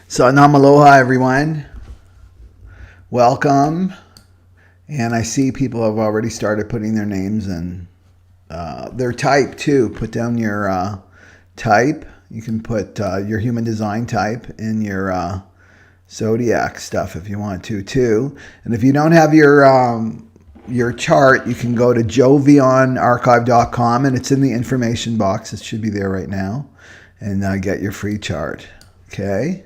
So Namaloha, everyone. Welcome. And I see people have already started putting their names in. Their type too. Put down your type. You can put your human design type in your zodiac stuff if you want to too. And if you don't have your chart, you can go to jovionarchive.com and it's in the information box. It should be there right now. And get your free chart. Okay.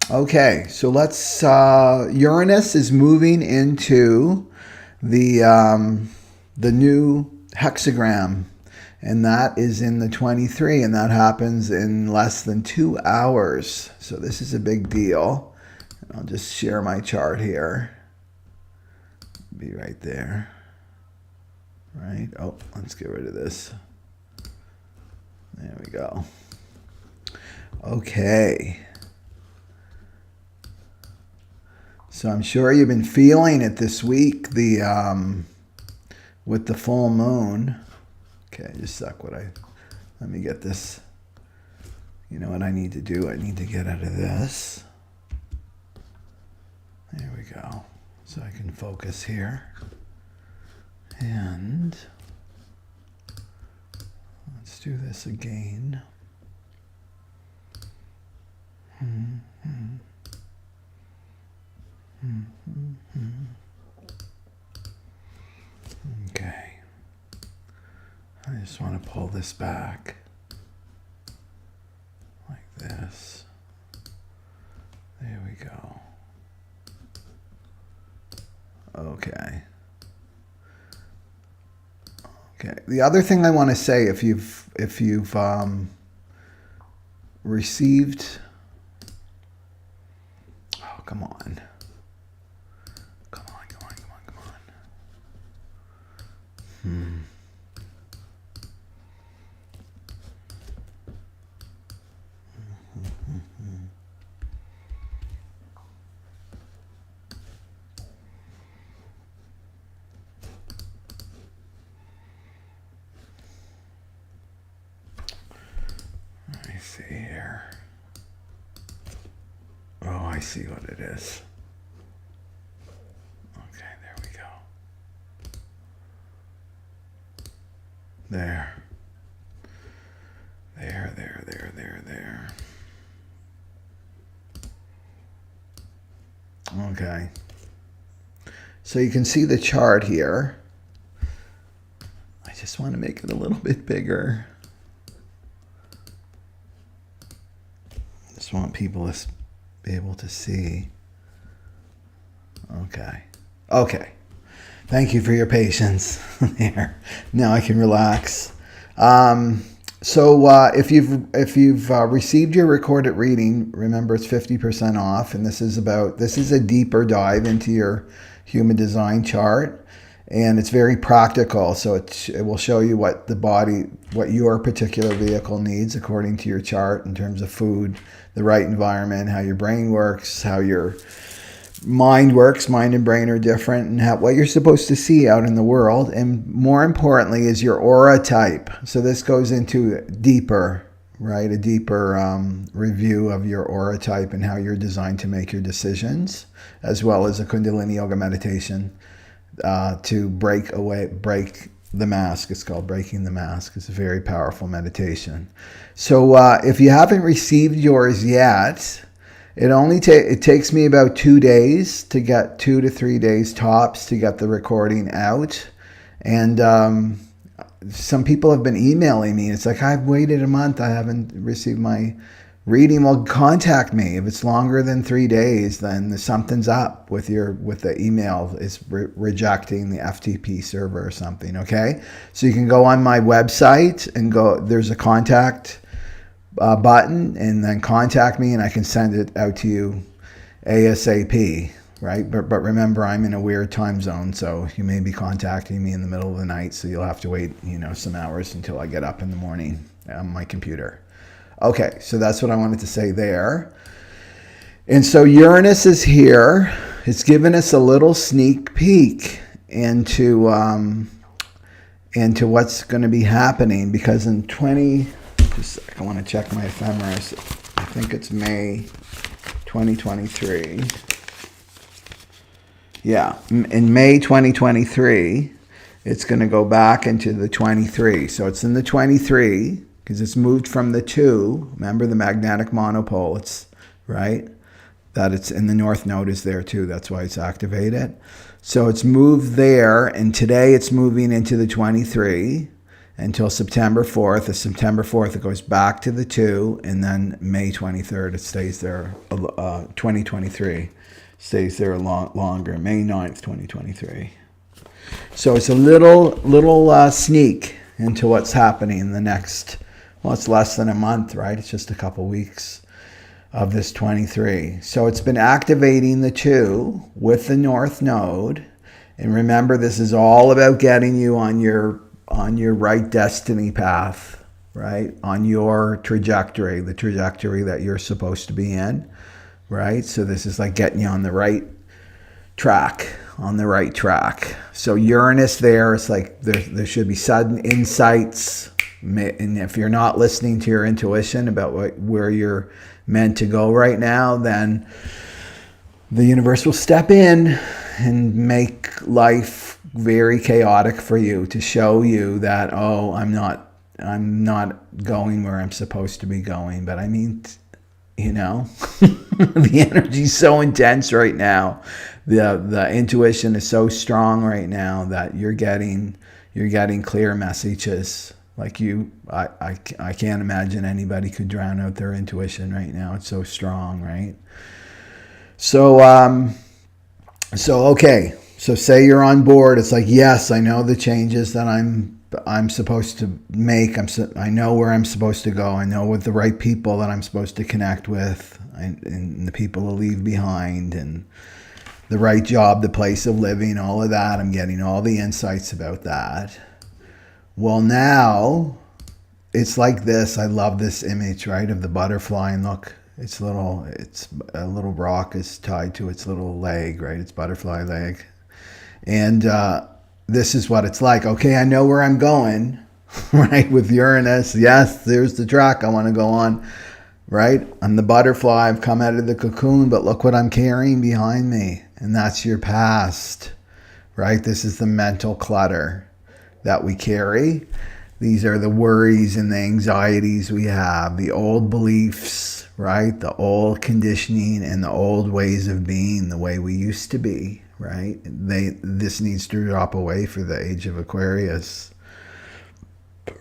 Okay, so let's, Uranus is moving into the new hexagram, and that is in the 23, and that happens in less than 2 hours. So this is a big deal. And I'll just share my chart here. Be right there. Right? Oh, let's get rid of this. There we go. Okay. So I'm sure you've been feeling it this week, with the full moon. Okay, just a sec. Let me get this. You know what I need to do? I need to get out of this. There we go. So I can focus here. And let's do this again. Okay. I just want to pull this back like this. There we go. Okay. Okay. The other thing I want to say, if you've received, oh, come on. Let me see here. Oh, I see what it is. Okay, there we go. There. Okay. So you can see the chart here. I just want to make it a little bit bigger. Just want people to be able to see. Okay. Okay. Thank you for your patience there. Now I can relax. So if you've received your recorded reading, remember it's 50% off, and this is a deeper dive into your human design chart, and it's very practical. So it will show you what your particular vehicle needs according to your chart in terms of food, the right environment, how your brain works, how your mind works. Mind and brain are different, and what you're supposed to see out in the world, and more importantly is your aura type. So this goes into a deeper review of your aura type and how you're designed to make your decisions, as well as a Kundalini yoga meditation to break the mask. It's called Breaking the Mask. It's a very powerful meditation. So if you haven't received yours yet, it takes me about 2 days to get 2 to 3 days tops to get the recording out. And some people have been emailing me. It's like, I've waited a month. I haven't received my reading. Well, contact me. If it's longer than 3 days, then something's up with the email. It's rejecting the FTP server or something. Okay. So you can go on my website and there's a contact button, and then contact me, and I can send it out to you ASAP, right? But remember, I'm in a weird time zone, so you may be contacting me in the middle of the night, so you'll have to wait, some hours until I get up in the morning on my computer. Okay, so that's what I wanted to say there. And so Uranus is here. It's given us a little sneak peek into what's going to be happening, because in Just a sec, I want to check my ephemeris. I think it's May 2023. Yeah, in May 2023, it's going to go back into the 23. So it's in the 23 because it's moved from the 2. Remember the magnetic monopole, it's right? That it's in the north node is there too. That's why it's activated. So it's moved there, and today it's moving into the 23 until September 4th. It's September 4th, it goes back to the 2, and then May 23rd, it stays there, 2023 stays there longer, May 9th, 2023. So it's a little sneak into what's happening in the next, well, it's less than a month, right? It's just a couple weeks of this 23. So it's been activating the 2 with the north node. And remember, this is all about getting you on your right destiny path, right? On your trajectory, the trajectory that you're supposed to be in, right? So this is like getting you on the right track, So Uranus there is like, there should be sudden insights. And if you're not listening to your intuition about where you're meant to go right now, then the universe will step in and make life very chaotic for you to show you that, oh, I'm not going where I'm supposed to be going. But I mean, you know, the energy's so intense right now. The intuition is so strong right now that you're getting clear messages. Like I can't imagine anybody could drown out their intuition right now. It's so strong, right? So okay. So say you're on board. It's like, yes, I know the changes that I'm supposed to make. I know where I'm supposed to go. I know with the right people that I'm supposed to connect with, and the people to leave behind, and the right job, the place of living, all of that. I'm getting all the insights about that. Well, now it's like this. I love this image, right, of the butterfly. And look, it's a little rock is tied to its little leg, right? Its butterfly leg. And this is what it's like. Okay, I know where I'm going, right? With Uranus, yes, there's the track I want to go on, right? I'm the butterfly. I've come out of the cocoon, but look what I'm carrying behind me. And that's your past, right? This is the mental clutter that we carry. These are the worries and the anxieties we have, the old beliefs, right? The old conditioning and the old ways of being, the way we used to be, right? This needs to drop away for the age of Aquarius,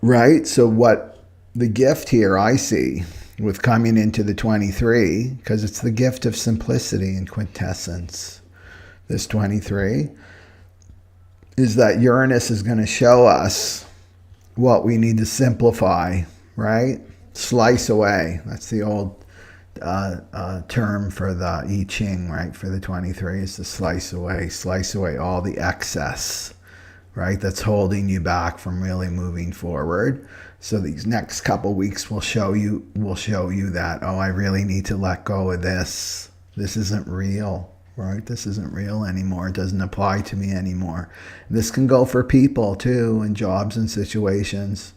right? So what the gift here I see with coming into the 23, because it's the gift of simplicity and quintessence, this 23, is that Uranus is going to show us what we need to simplify, right? Slice away. That's the old term for the I Ching, right? For the 23 is to slice away all the excess, right? That's holding you back from really moving forward. So these next couple weeks will show you that, oh, I really need to let go of this. This isn't real. Right? This isn't real anymore. It doesn't apply to me anymore. This can go for people too, and jobs and situations,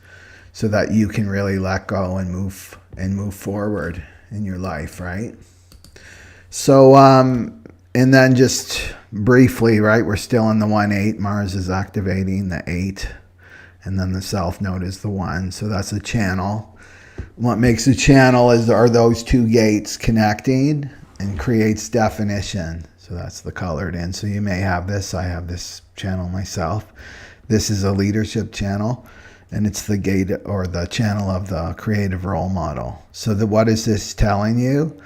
so that you can really let go and move forward in your life, right? So, and then just briefly, right? We're still in the 1-8. Mars is activating the 8, and then the South Node is the 1. So that's a channel. What makes a channel are those two gates connecting, and creates definition. So that's the colored in. So you may have this. I have this channel myself. This is a leadership channel, and it's the gate or the channel of the creative role model. So what is this telling you?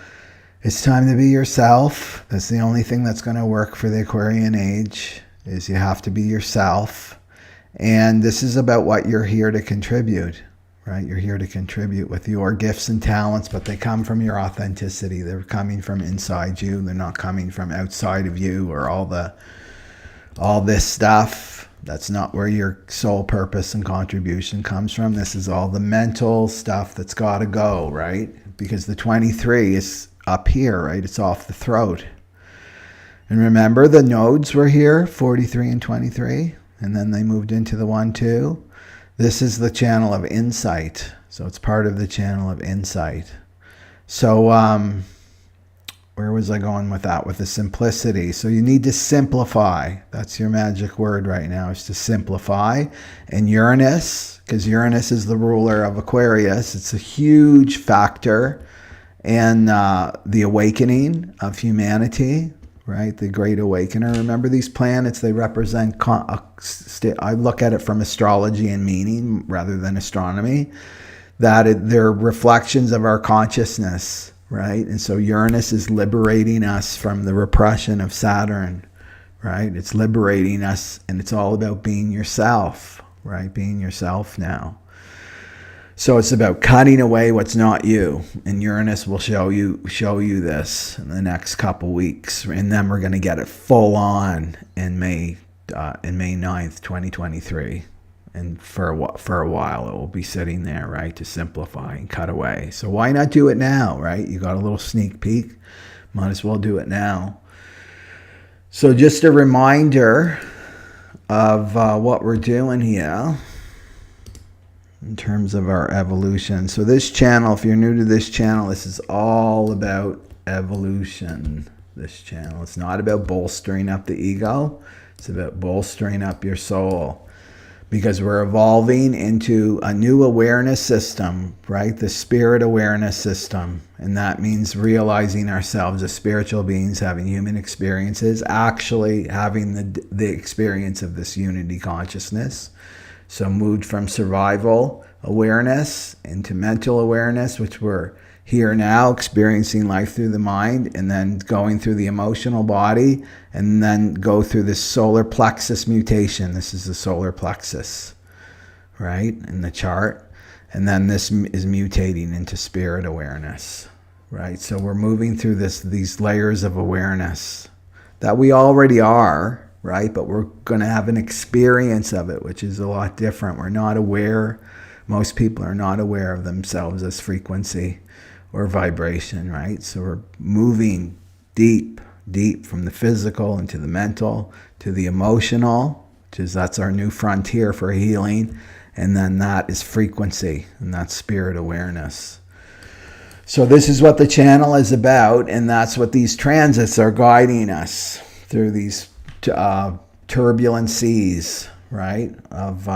It's time to be yourself. That's the only thing that's going to work for the Aquarian age, is you have to be yourself. And this is about what you're here to contribute. Right? You're here to contribute with your gifts and talents, but they come from your authenticity. They're coming from inside you. They're not coming from outside of you or all this stuff. That's not where your sole purpose and contribution comes from. This is all the mental stuff that's got to go, right? Because the 23 is up here, right? It's off the throat. And remember, the nodes were here, 43 and 23, and then they moved into the 1-2. This is the channel of insight. So it's part of the channel of insight. So where was I going with that? With the simplicity. So you need to simplify. That's your magic word right now, is to simplify. And Uranus, because Uranus is the ruler of Aquarius, it's a huge factor in the awakening of humanity, right? The Great Awakener. Remember, these planets, they represent, I look at it from astrology and meaning rather than astronomy, that they're reflections of our consciousness. Right? And so Uranus is liberating us from the repression of Saturn, right? It's liberating us, and it's all about being yourself, right? Being yourself now. So it's about cutting away what's not you. And Uranus will show you this in the next couple weeks. And then we're going to get it full on in May 9th, 2023. And for a while, it will be sitting there, right, to simplify and cut away. So why not do it now, right? You got a little sneak peek. Might as well do it now. So just a reminder of what we're doing here in terms of our evolution. So this channel, if you're new to this channel, this is all about evolution. This channel, it's not about bolstering up the ego. It's about bolstering up your soul. Because we're evolving into a new awareness system, right? The spirit awareness system. And that means realizing ourselves as spiritual beings, having human experiences, actually having the experience of this unity consciousness. So moved from survival awareness into mental awareness, which we're here now experiencing life through the mind, and then going through the emotional body, and then go through this solar plexus mutation. This is the solar plexus, right, in the chart. And then this is mutating into spirit awareness, right? So we're moving through these layers of awareness that we already are, right? But we're going to have an experience of it, which is a lot different. We're not aware. Most people are not aware of themselves as frequency or vibration, right? So we're moving deep from the physical into the mental to the emotional, that's our new frontier for healing. And then that is frequency, and that's spirit awareness. So this is what the channel is about, and that's what these transits are guiding us through these turbulent seas, right? Of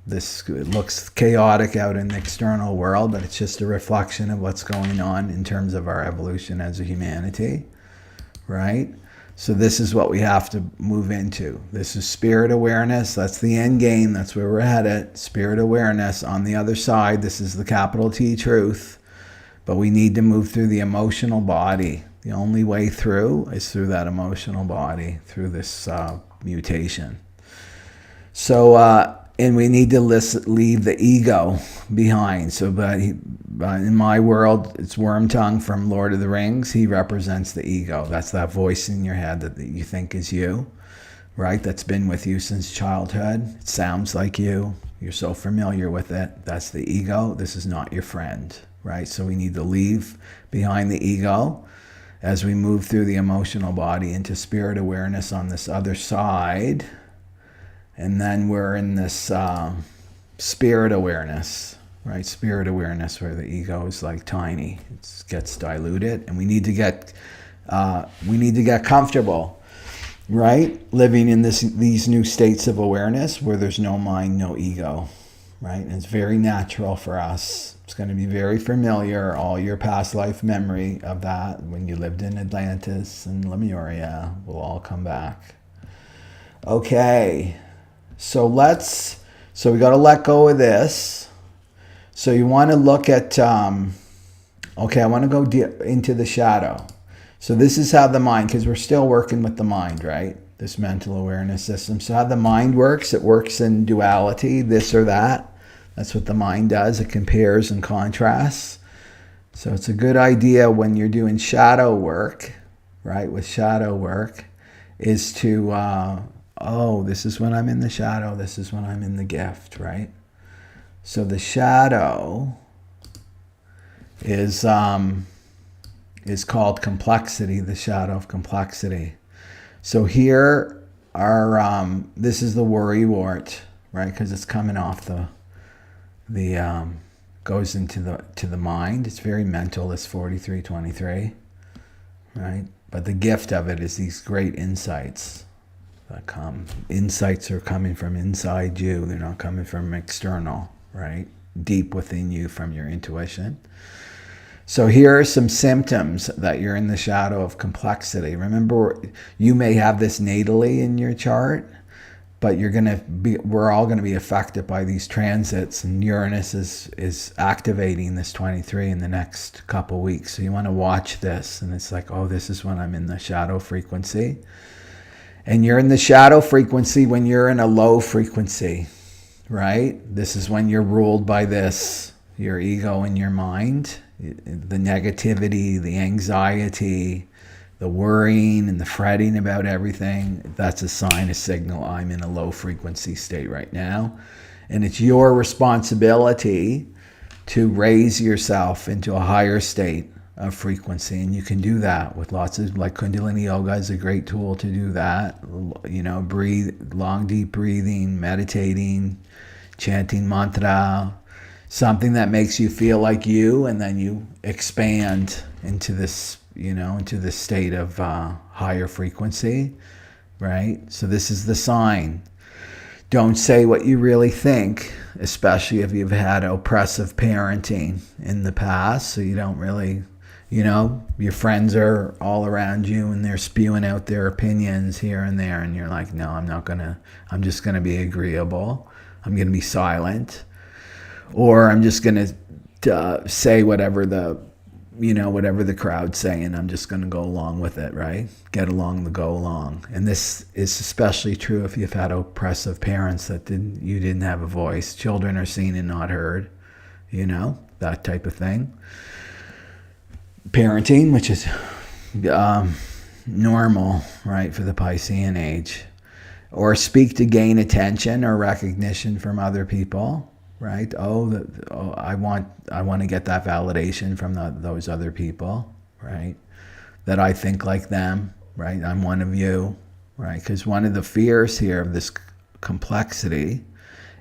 this, it looks chaotic out in the external world, but it's just a reflection of what's going on in terms of our evolution as a humanity, right? So this is what we have to move into. This is spirit awareness. That's the end game. That's where we're headed. Spirit awareness. On the other side, this is the capital T truth. But we need to move through the emotional body. The only way through is through that emotional body, through this mutation. So, and we need to leave the ego behind. So, but in my world, it's Worm Tongue from Lord of the Rings. He represents the ego. That's that voice in your head that you think is you, right? That's been with you since childhood. It sounds like you. You're so familiar with it. That's the ego. This is not your friend, right? So we need to leave behind the ego as we move through the emotional body into spirit awareness on this other side. And then we're in this spirit awareness, right? Spirit awareness, where the ego is like tiny. It gets diluted, and we need to get comfortable, right? Living in these new states of awareness where there's no mind, no ego, right? And it's very natural for us. It's going to be very familiar, all your past life memory of that when you lived in Atlantis and Lemuria will all come back. Okay. So we got to let go of this. So you want to look at, okay, I want to go into the shadow. So this is how the mind, because we're still working with the mind, right? This mental awareness system. So how the mind works, it works in duality, this or that. That's what the mind does. It compares and contrasts. So it's a good idea when you're doing shadow work, right? With shadow work is to, oh, this is when I'm in the shadow. This is when I'm in the gift, right? So the shadow is called complexity, the shadow of complexity. So here are, this is the worrywart, right? Because it's coming off the goes into the mind. It's very mental, this 4323, right? But the gift of it is these great insights that come. Insights are coming from inside you. They're not coming from external, right? Deep within you from your intuition. So here are some symptoms that you're in the shadow of complexity. Remember, you may have this natally in your chart, but we're all going to be affected by these transits, and Uranus is activating this 23 in the next couple weeks. So you want to watch this, and it's like, oh, this is when I'm in the shadow frequency. And you're in the shadow frequency when you're in a low frequency, right? This is when you're ruled by this, your ego and your mind, the negativity, the anxiety, the worrying and the fretting about everything. That's a sign, a signal, I'm in a low frequency state right now. And it's your responsibility to raise yourself into a higher state of frequency. And you can do that with lots of, like Kundalini Yoga is a great tool to do that. You know, breathe, long, deep breathing, meditating, chanting mantra, something that makes you feel like you, and then you expand into this, you know, into this state of higher frequency, right? So this is the sign. Don't say what you really think, especially if you've had oppressive parenting in the past. So you don't really, you know, your friends are all around you and they're spewing out their opinions here and there. And you're like, no, I'm just going to be agreeable. I'm going to be silent. Or I'm just going to say whatever the crowd's saying. I'm just going to go along with it, right? Get along to go along. And this is especially true if you've had oppressive parents that you didn't have a voice. Children are seen and not heard, you know, that type of thing. Parenting, which is normal, right, for the Piscean age. Or speak to gain attention or recognition from other people. Right? I want to get that validation from those other people, right? That I think like them, right? I'm one of you, right? Because one of the fears here of this complexity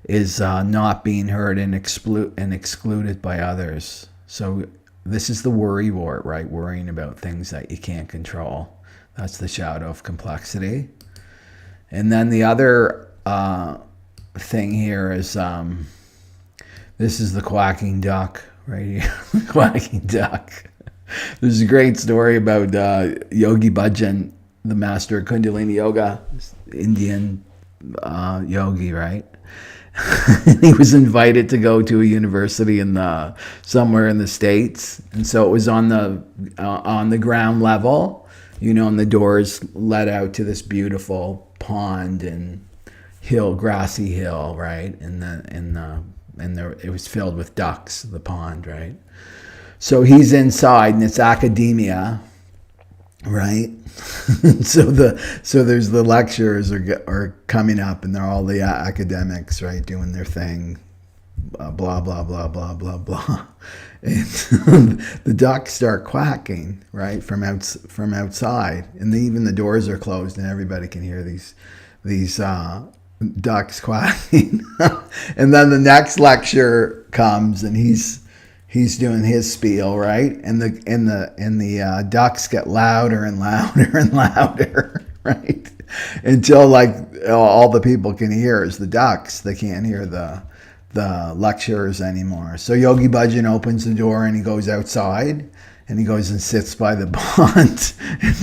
is not being heard and excluded by others. So this is the worry wart, right? Worrying about things that you can't control. That's the shadow of complexity. And then the other thing here is this is the quacking duck right here. Quacking duck. There's a great story about Yogi Bhajan, the master of Kundalini Yoga, Indian yogi, right? He was invited to go to a university somewhere in the States, and so it was on the ground level, you know, and the doors led out to this beautiful pond and grassy hill, right? And it was filled with ducks, the pond, right? So he's inside, and it's academia, right? so there's the lecturers are coming up, and they're all the academics, right, doing their thing, blah blah blah blah blah blah, and the ducks start quacking, right, from outside, and even the doors are closed, and everybody can hear these ducks quacking. And then the next lecture comes, and he's doing his spiel, right? And the ducks get louder and louder and louder, right? Until like all the people can hear is the ducks. They can't hear the lecturers anymore. So Yogi Bhajan opens the door and he goes outside. And he goes and sits by the pond. And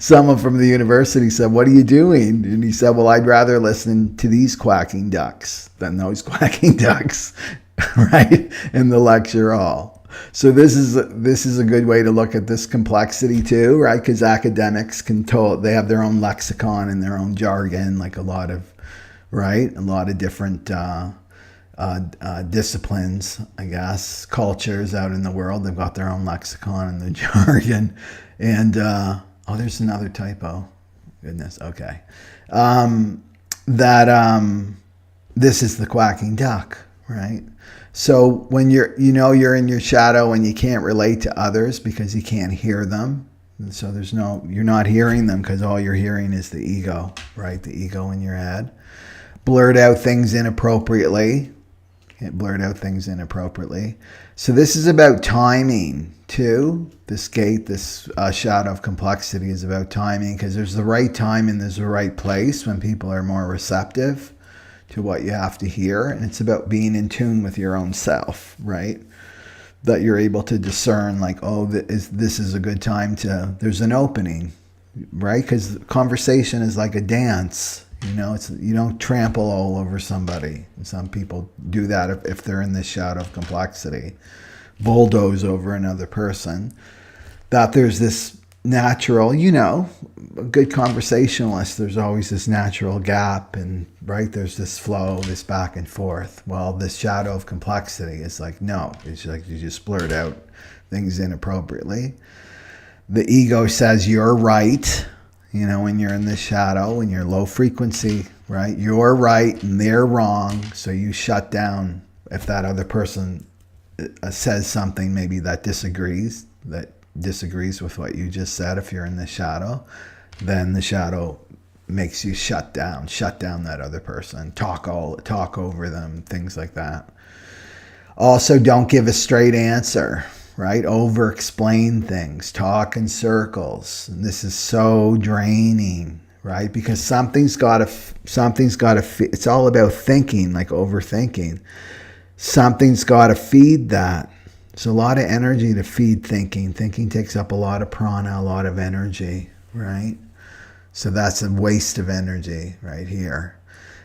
someone from the university said, "What are you doing?" And he said, "Well, I'd rather listen to these quacking ducks than those quacking ducks," right? In the lecture hall. So this is a good way to look at this complexity too, right? Because academics they have their own lexicon and their own jargon, like a lot of different disciplines, I guess, cultures out in the world. They've got their own lexicon and the jargon. And there's another typo. Goodness, okay. This is the quacking duck, right? So when you're in your shadow and you can't relate to others because you can't hear them. And so you're not hearing them because all you're hearing is the ego, right? The ego in your head. Blurt out things inappropriately. Can't blurt out things inappropriately. So this is about timing too. This gate, this shadow of complexity is about timing, because there's the right time and there's the right place when people are more receptive to what you have to hear. And it's about being in tune with your own self, right? That you're able to discern, like, oh, this is a good time to, there's an opening, right? Because conversation is like a dance. You know, you don't trample all over somebody. Some people do that if they're in this shadow of complexity, bulldoze over another person. That there's this natural, you know, a good conversationalist, there's always this natural gap, and right, there's this flow, this back and forth. Well, this shadow of complexity is like, no, it's like you just blurt out things inappropriately. The ego says you're right. You know, when you're in the shadow, when you're low frequency, right? You're right and they're wrong. So you shut down if that other person says something maybe that disagrees with what you just said. If you're in the shadow, then the shadow makes you shut down that other person, talk over them, things like that. Also, don't give a straight answer. Right? Over explain things, talk in circles. And this is so draining, right? Because something's got to, it's all about thinking, like overthinking. Something's got to feed that. It's a lot of energy to feed thinking. Thinking takes up a lot of prana, a lot of energy, right? So that's a waste of energy right here.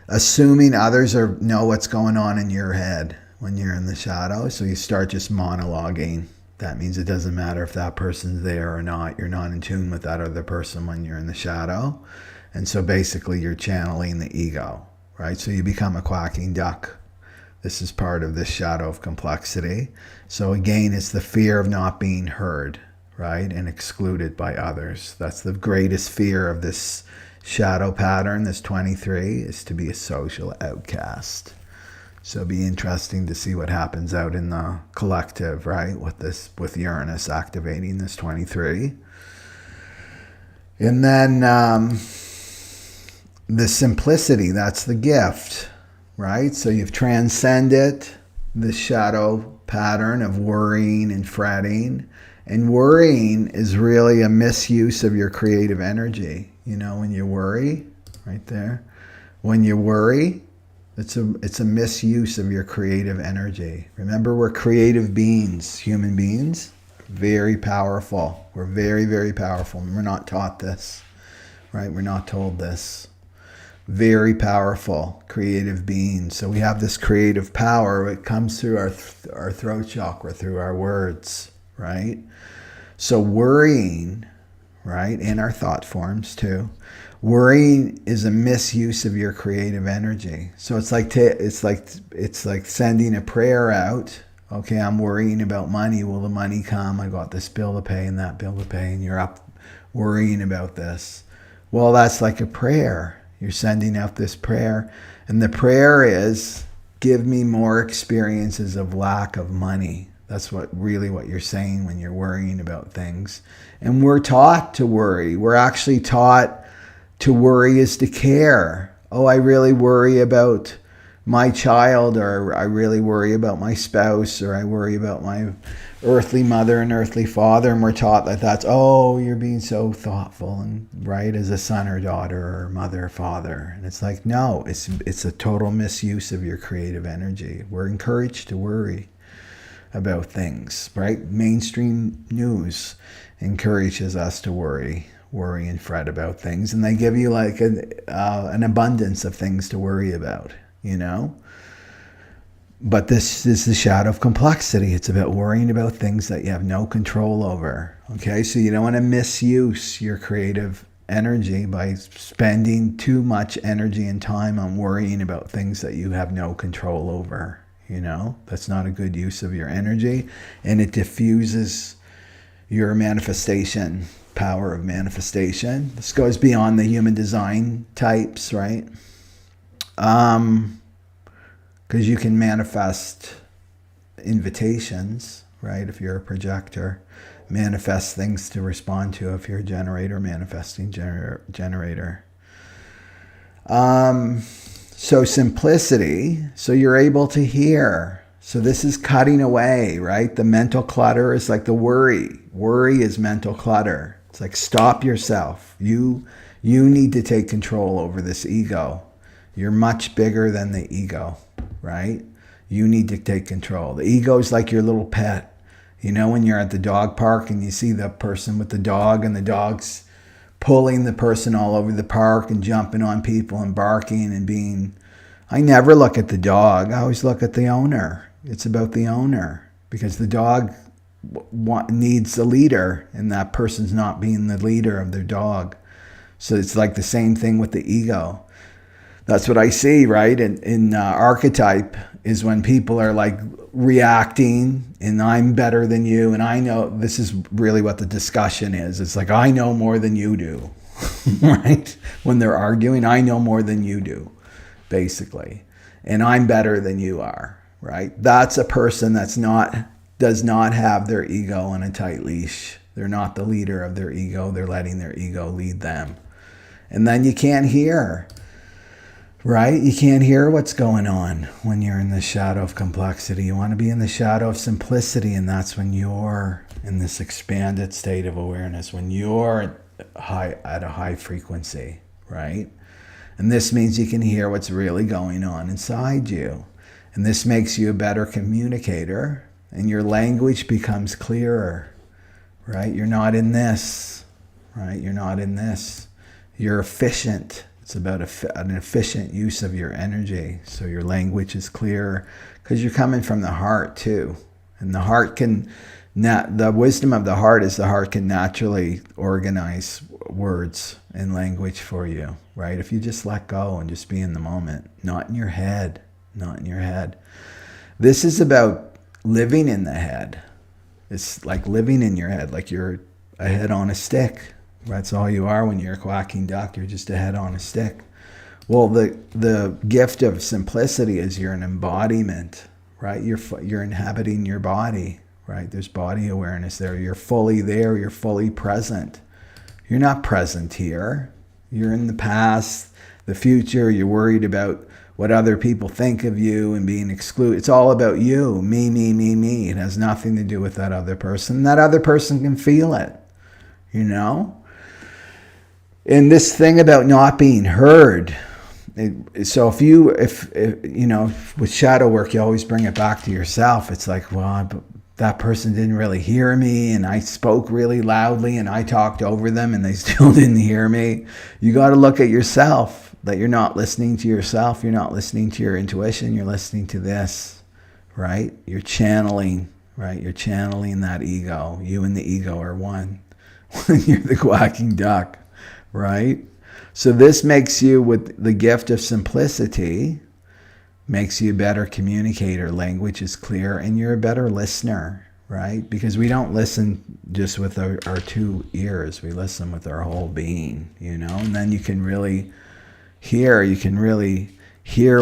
Assuming others know what's going on in your head when you're in the shadow. So you start just monologuing. That means it doesn't matter if that person's there or not. You're not in tune with that other person when you're in the shadow. And so basically you're channeling the ego, right? So you become a quacking duck. This is part of this shadow of complexity. So again, it's the fear of not being heard, right? And excluded by others. That's the greatest fear of this shadow pattern, this 23, is to be a social outcast. So it'll be interesting to see what happens out in the collective, right? With Uranus activating this 23. And then the simplicity, that's the gift, right? So you've transcended the shadow pattern of worrying and fretting. And worrying is really a misuse of your creative energy. You know, when you worry, right there, when you worry, it's a misuse of your creative energy. Remember, we're creative beings, human beings, very powerful. We're very, very powerful. And we're not taught this, right? We're not told this. Very powerful, creative beings. So we have this creative power. It comes through our throat chakra, through our words, right? So worrying, right, in our thought forms too. Worrying is a misuse of your creative energy. So it's like sending a prayer out. Okay, I'm worrying about money. Will the money come? I got this bill to pay and that bill to pay, and you're up worrying about this. Well, that's like a prayer. You're sending out this prayer, and the prayer is, give me more experiences of lack of money. That's what you're saying when you're worrying about things. And we're taught to worry. We're actually taught to worry is to care. Oh, I really worry about my child, or I really worry about my spouse, or I worry about my earthly mother and earthly father. And we're taught that that's, oh, you're being so thoughtful and right as a son or daughter or mother or father. And it's like, no, it's a total misuse of your creative energy. We're encouraged to worry about things, right? Mainstream news encourages us to worry and fret about things, and they give you like an abundance of things to worry about, you know? But this is the shadow of complexity. It's about worrying about things that you have no control over, okay? So you don't want to misuse your creative energy by spending too much energy and time on worrying about things that you have no control over, you know? That's not a good use of your energy, and it diffuses your manifestation, power of manifestation. This goes beyond the human design types, right? Because you can manifest invitations, right? If you're a projector, manifest things to respond to if you're a generator, manifesting generator. So simplicity, so you're able to hear. So this is cutting away, right? The mental clutter is like the worry. Worry is mental clutter. It's like, stop yourself. You need to take control over this ego. You're much bigger than the ego, right? You need to take control. The ego is like your little pet. You know, when you're at the dog park and you see the person with the dog and the dog's pulling the person all over the park and jumping on people and barking and being... I never look at the dog. I always look at the owner. It's about the owner, because the dog needs a leader and that person's not being the leader of their dog. So it's like the same thing with the ego. That's what I see, right? In archetype is when people are like reacting and I'm better than you. And I know, this is really what the discussion is. It's like, I know more than you do, right? When they're arguing, I know more than you do, basically. And I'm better than you are, right? That's a person does not have their ego on a tight leash. They're not the leader of their ego. They're letting their ego lead them. And then you can't hear. Right? You can't hear what's going on when you're in the shadow of complexity. You want to be in the shadow of simplicity, and that's when you're in this expanded state of awareness, when you're at a high frequency, right? And this means you can hear what's really going on inside you. And this makes you a better communicator, and your language becomes clearer, right? You're not in this, right? You're not in this. You're efficient. It's about an efficient use of your energy. So your language is clearer because you're coming from the heart too. And the heart the wisdom of the heart is the heart can naturally organize words and language for you, right? If you just let go and just be in the moment, not in your head, not in your head. This is about living in the head. It's like living in your head, like you're a head on a stick. That's all you are when you're a quacking duck. You're just a head on a stick. Well, the gift of simplicity is you're an embodiment, right? You're inhabiting your body, right? There's body awareness there. You're fully there. You're fully present. You're not present here. You're in the past, the future. You're worried about what other people think of you and being excluded. It's all about you. Me, me, me, me. It has nothing to do with that other person. That other person can feel it, you know? And this thing about not being heard. So if you know, with shadow work, you always bring it back to yourself. It's like, well, that person didn't really hear me, and I spoke really loudly, and I talked over them, and they still didn't hear me. You got to look at yourself, that you're not listening to yourself. You're not listening to your intuition. You're listening to this, right? You're channeling, right? You're channeling that ego. You and the ego are one when you're the quacking duck. Right? So this makes you, with the gift of simplicity, makes you a better communicator. Language is clear, and you're a better listener, right? Because we don't listen just with our two ears. We listen with our whole being, you know? And then you can really hear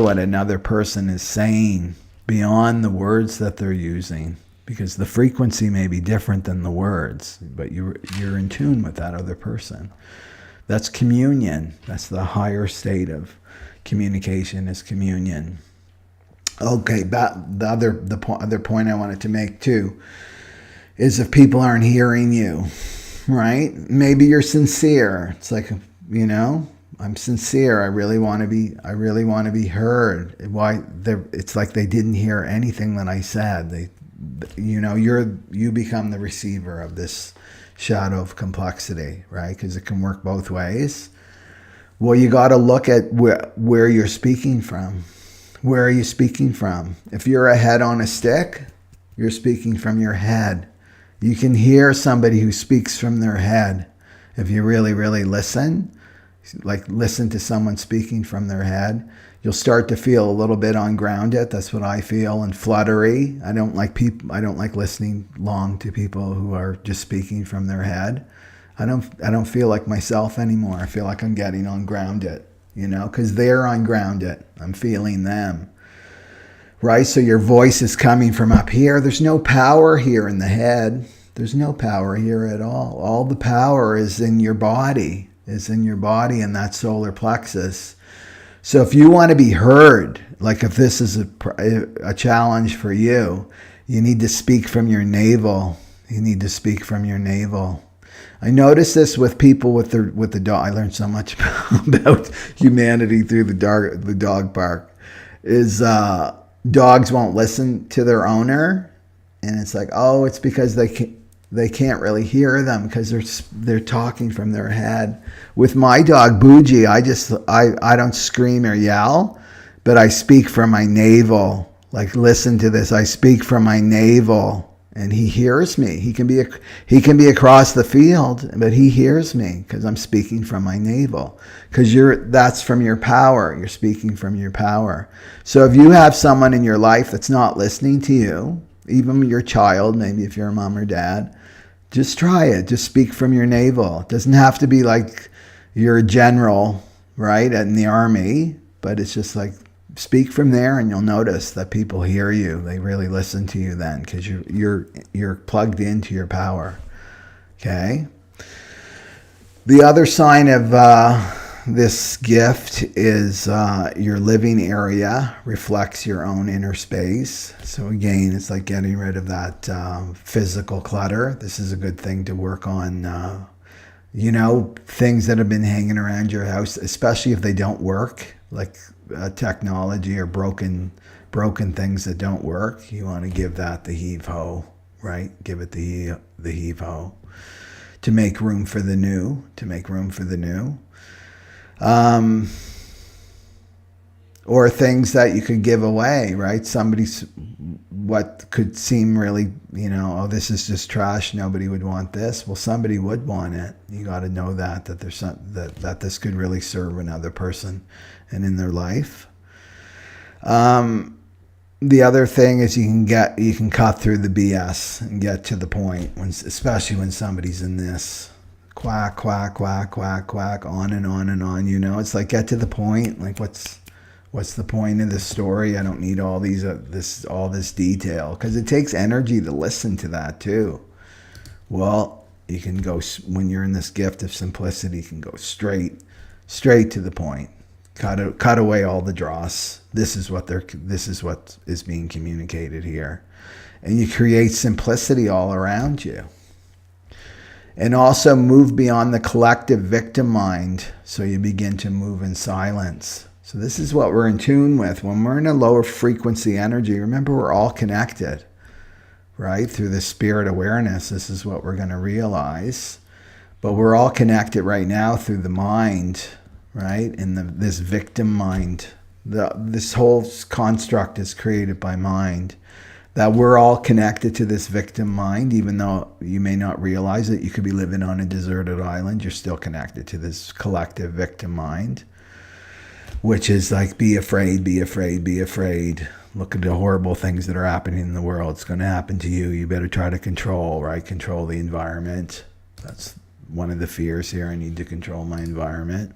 what another person is saying beyond the words that they're using. Because the frequency may be different than the words, but you're in tune with that other person. That's communion. That's the higher state of communication, is communion. Okay, but the other point I wanted to make too is if people aren't hearing you, right? Maybe you're sincere. It's like, you know, I'm sincere. I really want to be heard. Why? It's like they didn't hear anything that I said. You become the receiver of this shadow of complexity, right? Because it can work both ways. Well, you got to look at where you're speaking from. Where are you speaking from? If you're a head on a stick, you're speaking from your head. You can hear somebody who speaks from their head. If you really, really listen, like listen to someone speaking from their head, you'll start to feel a little bit ungrounded. That's what I feel, and fluttery. I don't like listening long to people who are just speaking from their head. I don't feel like myself anymore. I feel like I'm getting ungrounded, you know, because they're ungrounded. I'm feeling them, right? So your voice is coming from up here. There's no power here in the head. There's no power here at all. All the power is in your body, and that solar plexus. So if you want to be heard, like if this is a challenge for you, you need to speak from your navel. You need to speak from your navel. I noticed this with people with the dog. I learned so much about humanity through the dog park. Is dogs won't listen to their owner, and it's like, oh, it's because they can't really hear them because they're talking from their head. With my dog Bougie, I don't scream or yell, but I speak from my navel. Like, listen to this. I speak from my navel. And he hears me. He can be across the field, but he hears me because I'm speaking from my navel. Because that's from your power. You're speaking from your power. So if you have someone in your life that's not listening to you, even your child, maybe if you're a mom or dad, just try it. Just speak from your navel. It doesn't have to be like you're a general, right, in the army, but it's just like, speak from there, and you'll notice that people hear you. They really listen to you then, because you're plugged into your power. Okay. The other sign of this gift is your living area reflects your own inner space. So again, it's like getting rid of that physical clutter. This is a good thing to work on. Things that have been hanging around your house, especially if they don't work, like technology or broken things that don't work. You want to give that the heave-ho, right? Give it the heave-ho to make room for the new, or things that you could give away, right? What could seem really, oh, this is just trash, nobody would want this. Well, somebody would want it. You got to know that there's that this could really serve another person and in their life. The other thing is you can cut through the BS and get to the point, especially when somebody's in this quack, quack, quack, quack, quack, on and on and on. It's like, get to the point. Like, what's the point of this story? I don't need all this detail, because it takes energy to listen to that too. Well, you can go, when you're in this gift of simplicity, you can go straight to the point. Cut away all the dross. This is what is being communicated here, and you create simplicity all around you. And also move beyond the collective victim mind, so you begin to move in silence. So this is what we're in tune with. When we're in a lower frequency energy, remember, we're all connected, right? Through the spirit awareness, this is what we're going to realize. But we're all connected right now through the mind, right? And this victim mind. This whole construct is created by mind. That we're all connected to this victim mind, even though you may not realize it. You could be living on a deserted island. You're still connected to this collective victim mind, which is like, be afraid, be afraid, be afraid. Look at the horrible things that are happening in the world. It's going to happen to you. You better try to control, right? Control the environment. That's one of the fears here. I need to control my environment.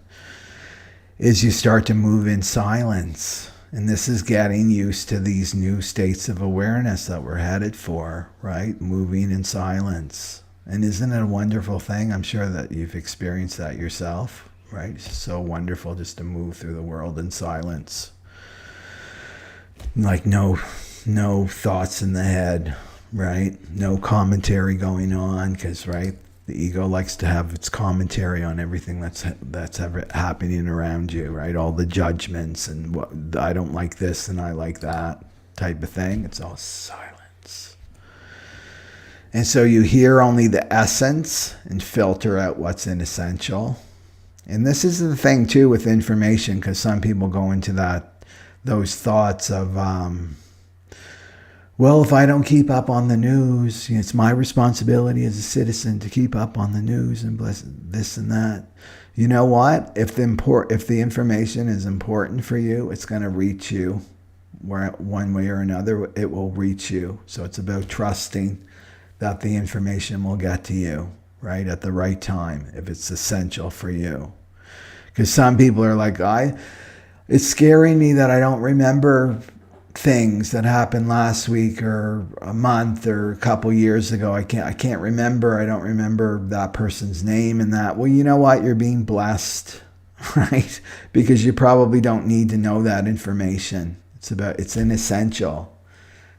Is you start to move in silence. And this is getting used to these new states of awareness that we're headed for, right? Moving in silence. And isn't it a wonderful thing? I'm sure that you've experienced that yourself, right? It's so wonderful just to move through the world in silence. Like no thoughts in the head, right? No commentary going on, because, right, the ego likes to have its commentary on everything that's ever happening around you, right? All the judgments and what, I don't like this and I like that type of thing. It's all silence. And so you hear only the essence and filter out what's inessential. And this is the thing too with information, because some people go into those thoughts of, well, if I don't keep up on the news, it's my responsibility as a citizen to keep up on the news and bless this and that. You know what? If the information is important for you, it's going to reach you. One way or another, it will reach you. So it's about trusting that the information will get to you, right, at the right time, if it's essential for you. Because some people are like, it's scaring me that I don't remember things that happened last week or a month or a couple years ago. I can't remember. I don't remember that person's name and that. Well, you know what? You're being blessed. right? Because you probably don't need to know that information. It's an essential.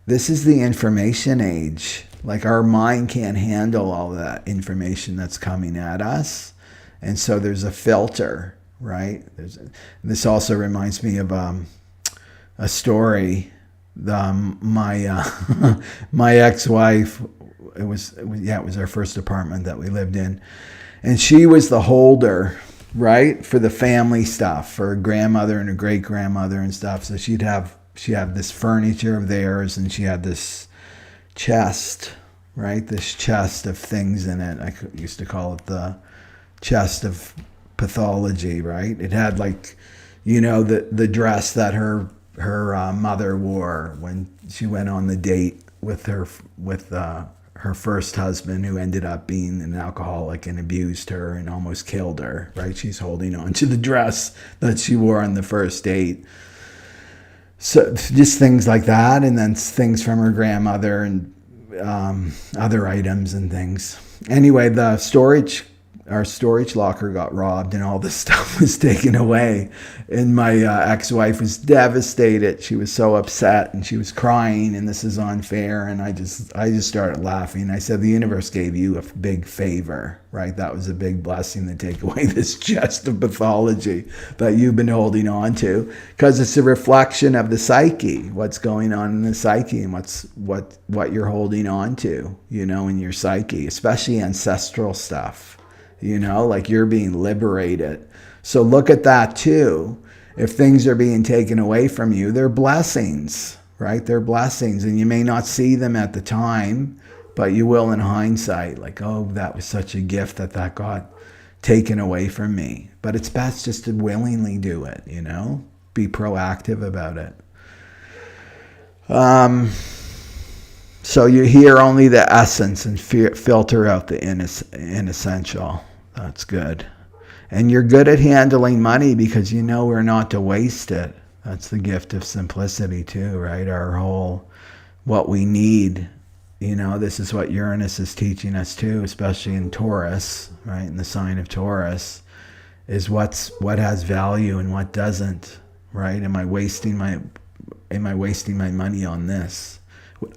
This is the information age. Like, our mind can't handle all that information that's coming at us. And so there's a filter, right? This also reminds me of a story. My my ex-wife, it was our first apartment that we lived in. And she was the holder, right, for the family stuff, for her grandmother and her great-grandmother and stuff. So she had this furniture of theirs, and she had this chest, right, this chest of things in it. I used to call it the chest of pathology, right? It had, like, you know, the dress that her mother wore when she went on the date with her first husband, who ended up being an alcoholic and abused her and almost killed her, right? She's holding on to the dress that she wore on the first date. So just things like that, and then things from her grandmother and other items and things. Anyway, our storage locker got robbed, and all this stuff was taken away. And my ex-wife was devastated. She was so upset, and she was crying, and this is unfair. And I just started laughing. I said, the universe gave you a big favor, right? That was a big blessing to take away this chest of pathology that you've been holding on to, because it's a reflection of the psyche, what's going on in the psyche, and what you're holding on to, you know, in your psyche, especially ancestral stuff. You know, like, you're being liberated. So look at that too. If things are being taken away from you, they're blessings, right? They're blessings. And you may not see them at the time, but you will in hindsight. Like, oh, that was such a gift that got taken away from me. But it's best just to willingly do it, you know? Be proactive about it. So you hear only the essence and filter out the inessential. That's good. And you're good at handling money because you know we're not to waste it. That's the gift of simplicity too, right? What we need, you know, this is what Uranus is teaching us too, especially in Taurus, right? In the sign of Taurus, is what has value and what doesn't, right? Am I wasting my money on this?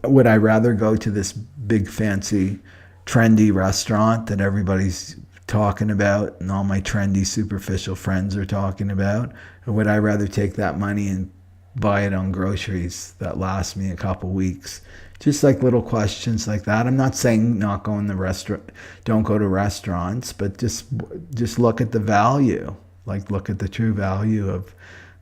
Would I rather go to this big fancy trendy restaurant that everybody's talking about and all my trendy superficial friends are talking about? Or would I rather take that money and buy it on groceries that last me a couple weeks? Just like little questions like that. I'm not saying don't go to restaurants, but just look at the value. Like, look at the true value of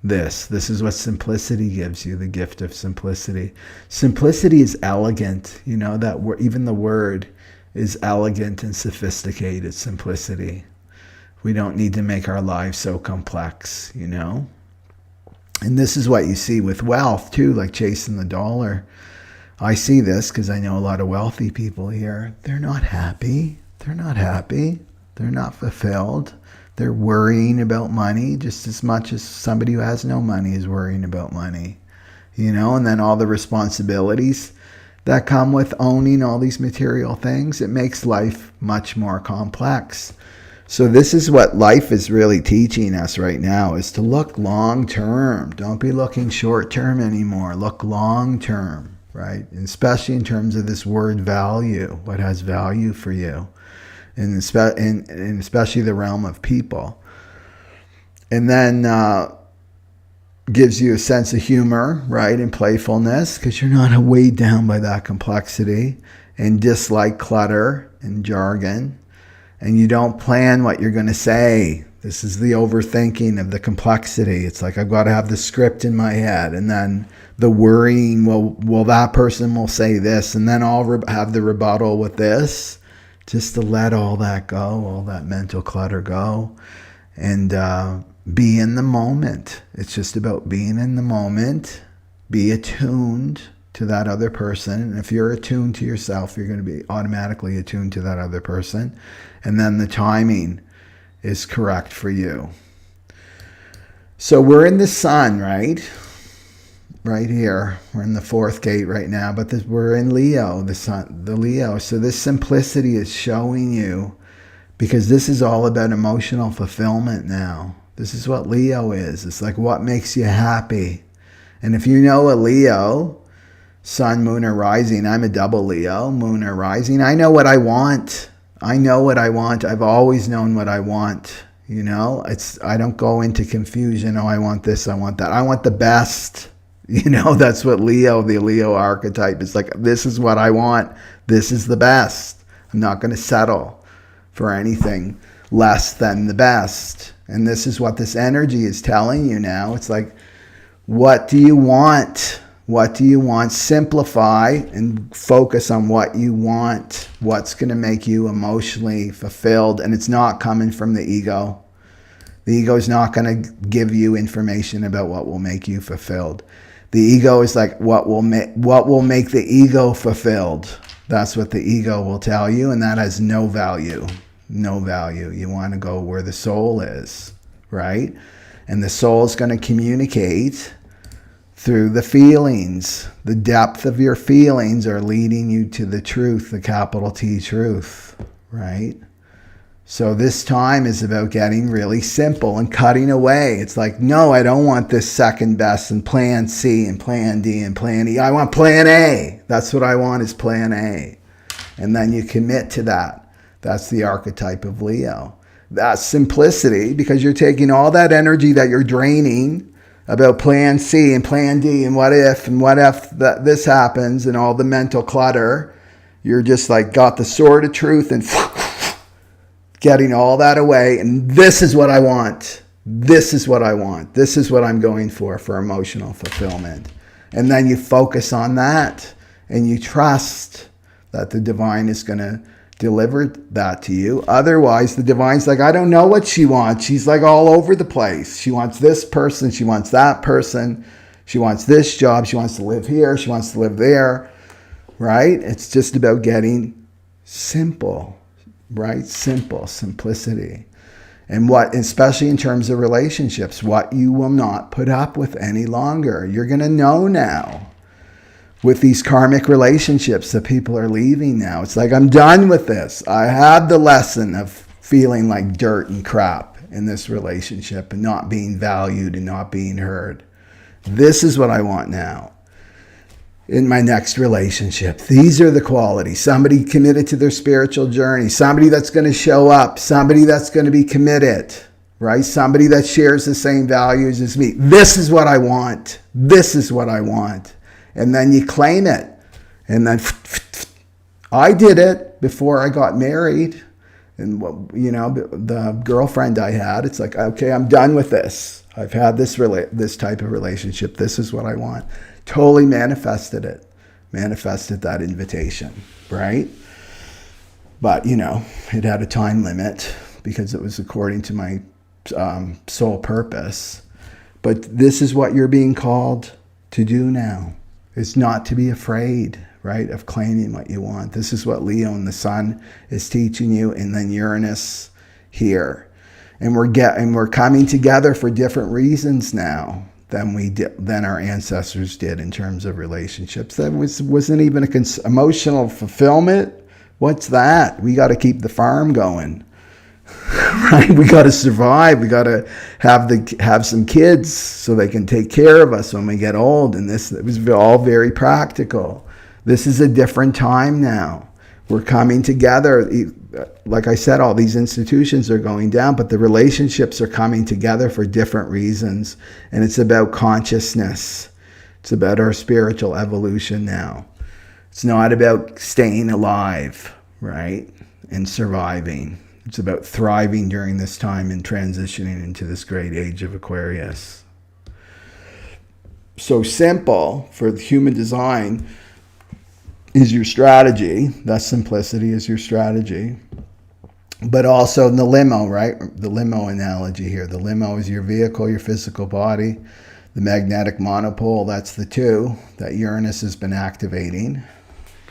this. This is what simplicity gives you, the gift of simplicity. Simplicity is elegant, you know, even the word is elegant and sophisticated, simplicity. We don't need to make our lives so complex, you know. And this is what you see with wealth too, like chasing the dollar. I see this because I know a lot of wealthy people here. They're not happy. They're not fulfilled. They're worrying about money just as much as somebody who has no money is worrying about money, you know. And then all the responsibilities that come with owning all these material things, it makes life much more complex. So this is what life is really teaching us right now, is to look long term. Don't be looking short term anymore. Look long term, right? And especially in terms of this word value, what has value for you. And especially the realm of people. And then gives you a sense of humor, right, and playfulness, because you're not weighed down by that complexity, and dislike clutter and jargon. And you don't plan what you're going to say. This is the overthinking of the complexity. It's like, I've got to have the script in my head, and then the worrying, well, that person will say this, and then I'll have the rebuttal with this. Just to let all that go, all that mental clutter go, and be in the moment. It's just about being in the moment. Be attuned to that other person. And if you're attuned to yourself, you're going to be automatically attuned to that other person. And then the timing is correct for you. So we're in the sun, right? Right here. We're in the fourth gate right now, but we're in Leo, the Leo. So this simplicity is showing you, because this is all about emotional fulfillment now. This is what Leo is. It's like what makes you happy. And if you know a Leo, sun, moon, or rising, I'm a double Leo, moon or rising, I know what I want. I know what I want. I've always known what I want. You know, I don't go into confusion. Oh, I want this, I want that. I want the best. You know, that's what Leo, the Leo archetype is like. This is what I want. This is the best. I'm not going to settle for anything less than the best. And this is what this energy is telling you now. It's like, what do you want? What do you want? Simplify and focus on what you want. What's going to make you emotionally fulfilled. And it's not coming from the ego. The ego is not going to give you information about what will make you fulfilled. The ego is like, what will make the ego fulfilled? That's what the ego will tell you, and that has no value. No value. You want to go where the soul is, right? And the soul is going to communicate through the feelings. The depth of your feelings are leading you to the truth, the capital T truth, right? So this time is about getting really simple and cutting away. It's like, no, I don't want this second best and plan C and plan D and plan E. I want plan A. That's what I want, is plan A. And then you commit to that. That's the archetype of Leo. That's simplicity, because you're taking all that energy that you're draining about plan C and plan D and what if that this happens and all the mental clutter. You're just like got the sword of truth and getting all that away, and this is what I want. This is what I want. This is what I'm going for emotional fulfillment. And then you focus on that, and you trust that the divine is going to deliver that to you. Otherwise, the divine's like, I don't know what she wants. She's like all over the place. She wants this person. She wants that person. She wants this job. She wants to live here. She wants to live there. Right? It's just about getting simple. Right? Simple, simplicity. And what, especially in terms of relationships, what you will not put up with any longer. You're going to know now with these karmic relationships that people are leaving now. It's like, I'm done with this. I had the lesson of feeling like dirt and crap in this relationship and not being valued and not being heard. This is what I want now. In my next relationship, these are the qualities. Somebody committed to their spiritual journey, somebody that's going to show up, somebody that's going to be committed, right? Somebody that shares the same values as me. This is what I want. This is what I want. And then you claim it. And then I did it before I got married. And, you know, the girlfriend I had, it's like, okay, I'm done with this. I've had this type of relationship. This is what I want. Totally manifested it. Manifested that invitation, right? But, you know, it had a time limit because it was according to my soul purpose. But this is what you're being called to do now. It's not to be afraid, right, of claiming what you want. This is what Leo and the sun is teaching you, and then Uranus here. And we're coming together for different reasons now than our ancestors did in terms of relationships. That wasn't even emotional fulfillment. What's that? We got to keep the farm going, right? We got to survive. We got to have some kids so they can take care of us when we get old. And it was all very practical. This is a different time now. We're coming together. Like I said, all these institutions are going down, but the relationships are coming together for different reasons. And it's about consciousness. It's about our spiritual evolution now. It's not about staying alive, right? And surviving. It's about thriving during this time and transitioning into this great age of Aquarius. So simple for the human design is your strategy. That simplicity is your strategy. But also the limo, right? The limo analogy here. The limo is your vehicle, your physical body. The magnetic monopole, that's the two that Uranus has been activating.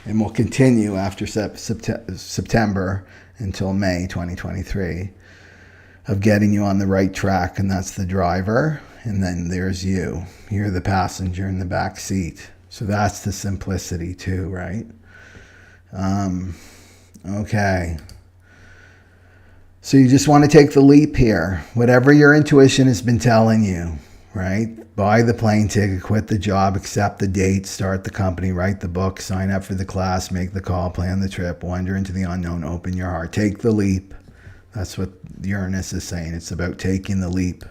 And will continue after September until May 2023 of getting you on the right track. And that's the driver. And then there's you. You're the passenger in the back seat. So that's the simplicity too, right? Okay. So you just want to take the leap here. Whatever your intuition has been telling you, right? Buy the plane ticket, quit the job, accept the date, start the company, write the book, sign up for the class, make the call, plan the trip, wander into the unknown, open your heart. Take the leap. That's what Uranus is saying. It's about taking the leap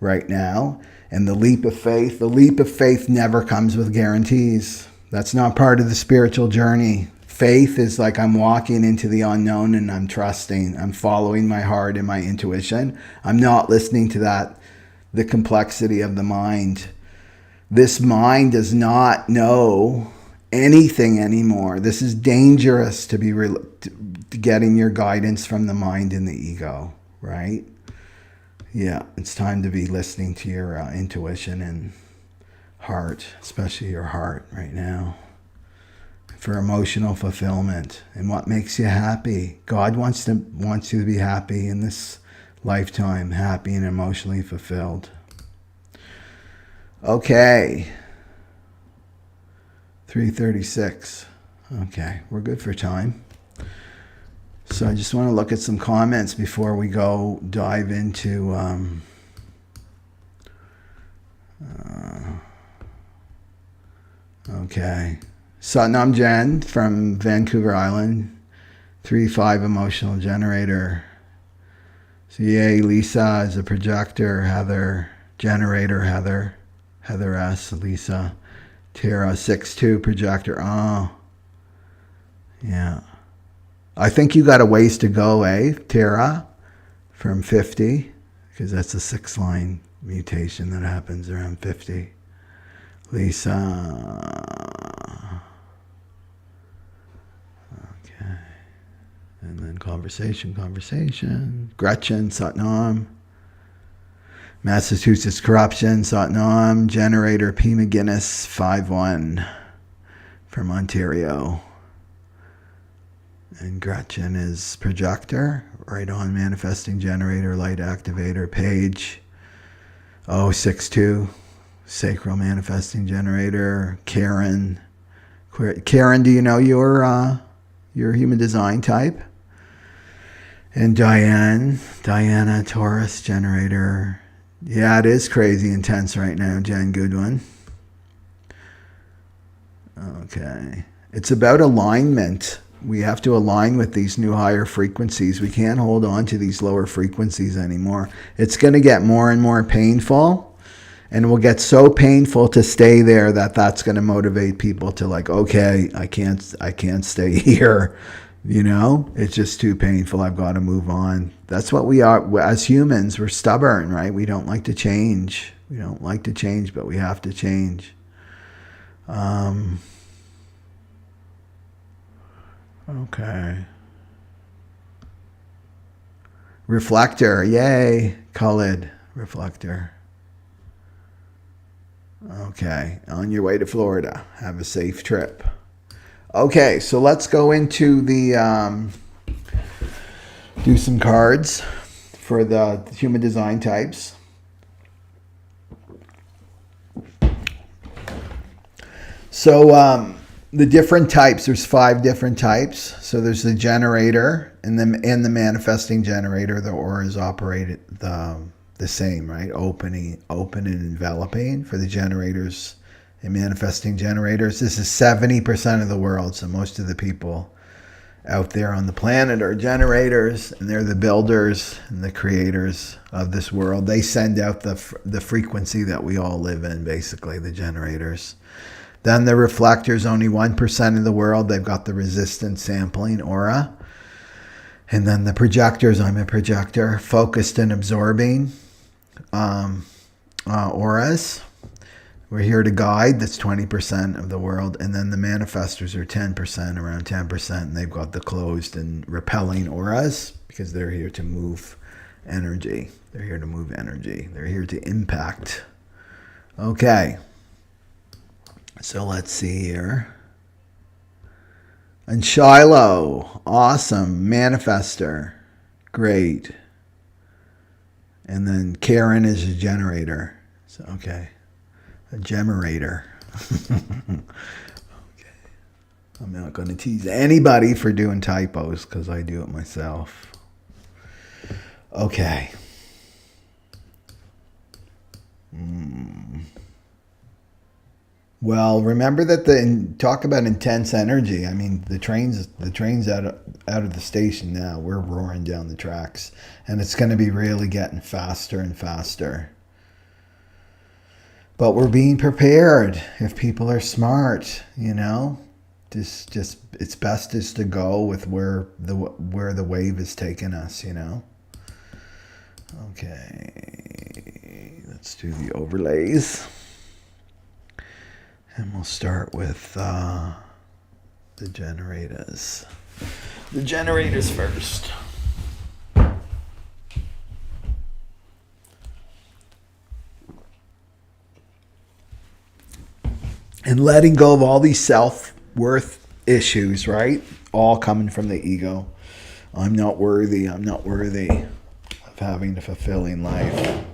right now. And the leap of faith never comes with guarantees. That's not part of the spiritual journey. Faith is like I'm walking into the unknown and I'm trusting. I'm following my heart and my intuition. I'm not listening to the complexity of the mind. This mind does not know anything anymore. This is dangerous to be getting your guidance from the mind and the ego, right? Yeah, it's time to be listening to your intuition and heart, especially your heart right now, for emotional fulfillment and what makes you happy. God wants you to be happy in this lifetime, happy and emotionally fulfilled. Okay. 3:36. Okay, we're good for time. So I just want to look at some comments before we go dive into okay. Satnam Jen from Vancouver Island, 3-5 emotional generator. So yay, Lisa is a projector, Heather, generator, Heather S, Lisa, Tara, 6-2 projector. Oh, yeah. I think you got a ways to go, Tara, from 50, because that's a 6-line mutation that happens around 50. Lisa. Okay. And then conversation. Gretchen, Satnam. Massachusetts corruption, Satnam. Generator, P. McGinnis, 5-1 from Ontario. And Gretchen is projector, right on manifesting generator, light activator, Paige. 6-2, sacral manifesting generator, Karen. Karen, do you know your human design type? And Diana, Taurus generator. Yeah, it is crazy intense right now, Jen Goodwin. Okay. It's about alignment. We have to align with these new higher frequencies. We can't hold on to these lower frequencies anymore. It's going to get more and more painful, and it will get so painful to stay there that that's going to motivate people to like, okay, I can't stay here. You know, it's just too painful. I've got to move on. That's what we are as humans. We're stubborn, right? We don't like to change. But we have to change. Okay. Reflector, yay. Khalid, reflector. Okay, on your way to Florida. Have a safe trip. Okay, so let's go into the, do some cards for the human design types. So, the different types, there's 5 different types. So there's the generator and the manifesting generator. The auras operate the same, right? Open and enveloping for the generators and manifesting generators. This is 70% of the world. So most of the people out there on the planet are generators, and they're the builders and the creators of this world. They send out the frequency that we all live in, basically, the generators. Then the reflectors, only 1% of the world. They've got the resistance sampling aura. And then the projectors, I'm a projector, focused and absorbing auras. We're here to guide. That's 20% of the world. And then the manifestors are 10%, around 10%. And they've got the closed and repelling auras because they're here to move energy. They're here to impact. Okay. So let's see here. And Shiloh, awesome, manifester, great. And then Karen is a generator. So okay, a generator. Okay, I'm not going to tease anybody for doing typos because I do it myself. Okay. Well, remember that talk about intense energy. I mean, the train's out of the station now. We're roaring down the tracks, and it's going to be really getting faster and faster. But we're being prepared if people are smart, you know. Just it's best just to go with where the wave is taking us, you know. Okay, let's do the overlays. And we'll start with the generators. The generators first. And letting go of all these self-worth issues, right? All coming from the ego. I'm not worthy. I'm not worthy of having a fulfilling life.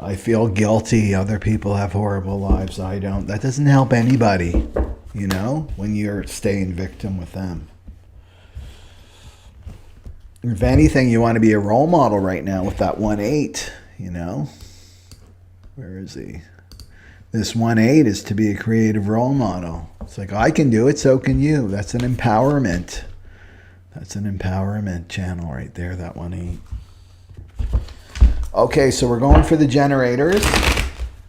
I feel guilty. Other people have horrible lives. I don't. That doesn't help anybody, you know, when you're staying victim with them. If anything, you want to be a role model right now with that 1-8, you know. Where is he? This 1-8 is to be a creative role model. It's like, I can do it, so can you. That's an empowerment. That's an empowerment channel right there, that 1-8. Okay, so we're going for the generators.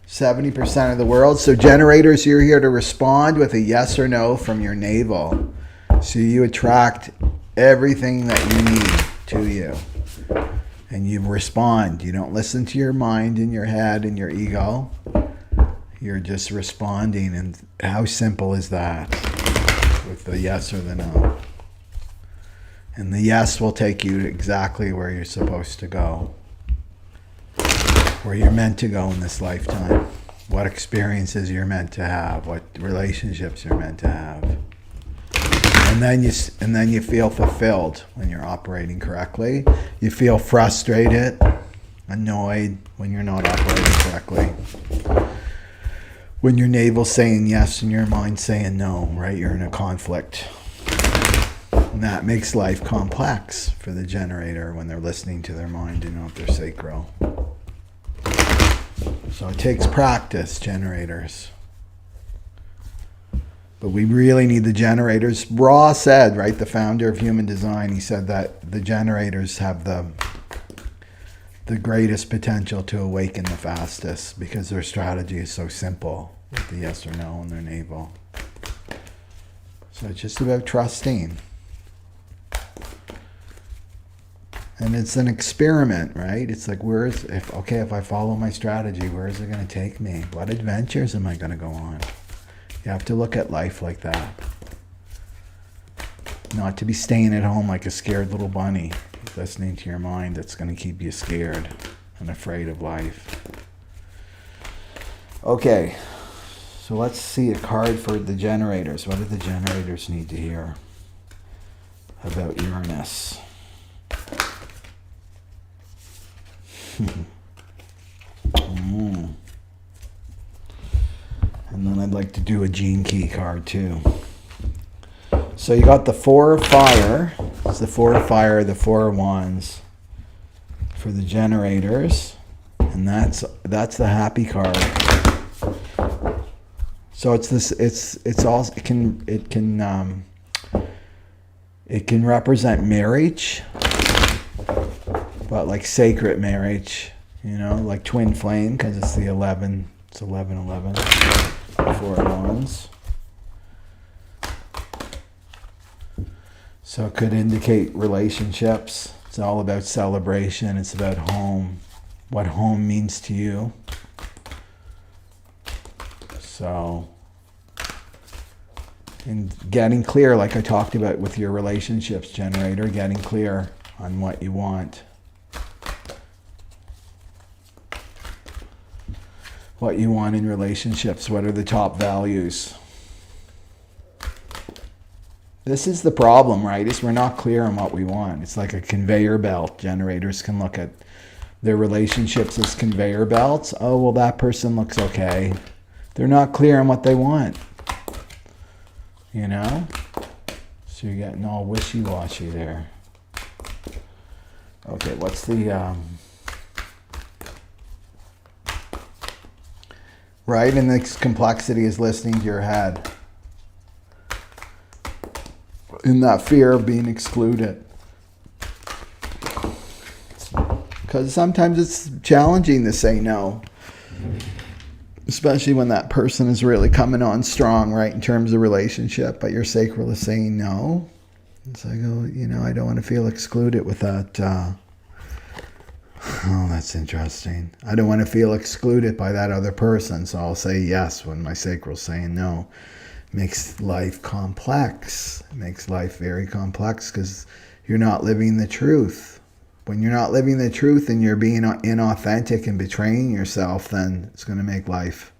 70% of the world. So generators, you're here to respond with a yes or no from your navel. So you attract everything that you need to you. And you respond. You don't listen to your mind and your head and your ego. You're just responding. And how simple is that? With the yes or the no. And the yes will take you exactly where you're supposed to go. Where you're meant to go in this lifetime. What experiences you're meant to have. What relationships you're meant to have. And then you feel fulfilled when you're operating correctly. You feel frustrated, annoyed when you're not operating correctly. When your navel's saying yes and your mind's saying no, right? You're in a conflict. And that makes life complex for the generator when they're listening to their mind and not their sacral. So it takes practice, generators. But we really need the generators. Ra said, right, the founder of human design, he said that the generators have the greatest potential to awaken the fastest because their strategy is so simple with the yes or no in their navel. So it's just about trusting. And it's an experiment, right? It's like, if I follow my strategy, where is it going to take me? What adventures am I going to go on? You have to look at life like that. Not to be staying at home like a scared little bunny, listening to your mind that's going to keep you scared and afraid of life. Okay, so let's see a card for the generators. What do the generators need to hear about Uranus? And then I'd like to do a gene key card too. So you got the 4 of fire. It's the 4 of fire, the 4 of wands for the generators, and that's the happy card. So it's this. It's also it can represent marriage, but like sacred marriage, you know, like twin flame, because it's the 11. It's 11. 4 of wands. So it could indicate relationships. It's all about celebration. It's about home. What home means to you. So, and getting clear, like I talked about with your relationships, generator, getting clear on what you want. What you want in relationships. What are the top values? This is the problem, right? Is we're not clear on what we want. It's like a conveyor belt. Generators can look at their relationships as conveyor belts. Oh, well, that person looks okay. They're not clear on what they want. You know? So you're getting all wishy-washy there. Okay, what's the... Right, and this complexity is listening to your head. In that fear of being excluded. Because sometimes it's challenging to say no. Especially when that person is really coming on strong, right, in terms of relationship. But your sacral is saying no. It's like, oh, you know, I don't want to feel excluded with that. Oh, that's interesting. I don't want to feel excluded by that other person. So I'll say yes when my sacral's saying no. Makes life complex. It makes life very complex because you're not living the truth. When you're not living the truth and you're being inauthentic and betraying yourself, then it's going to make life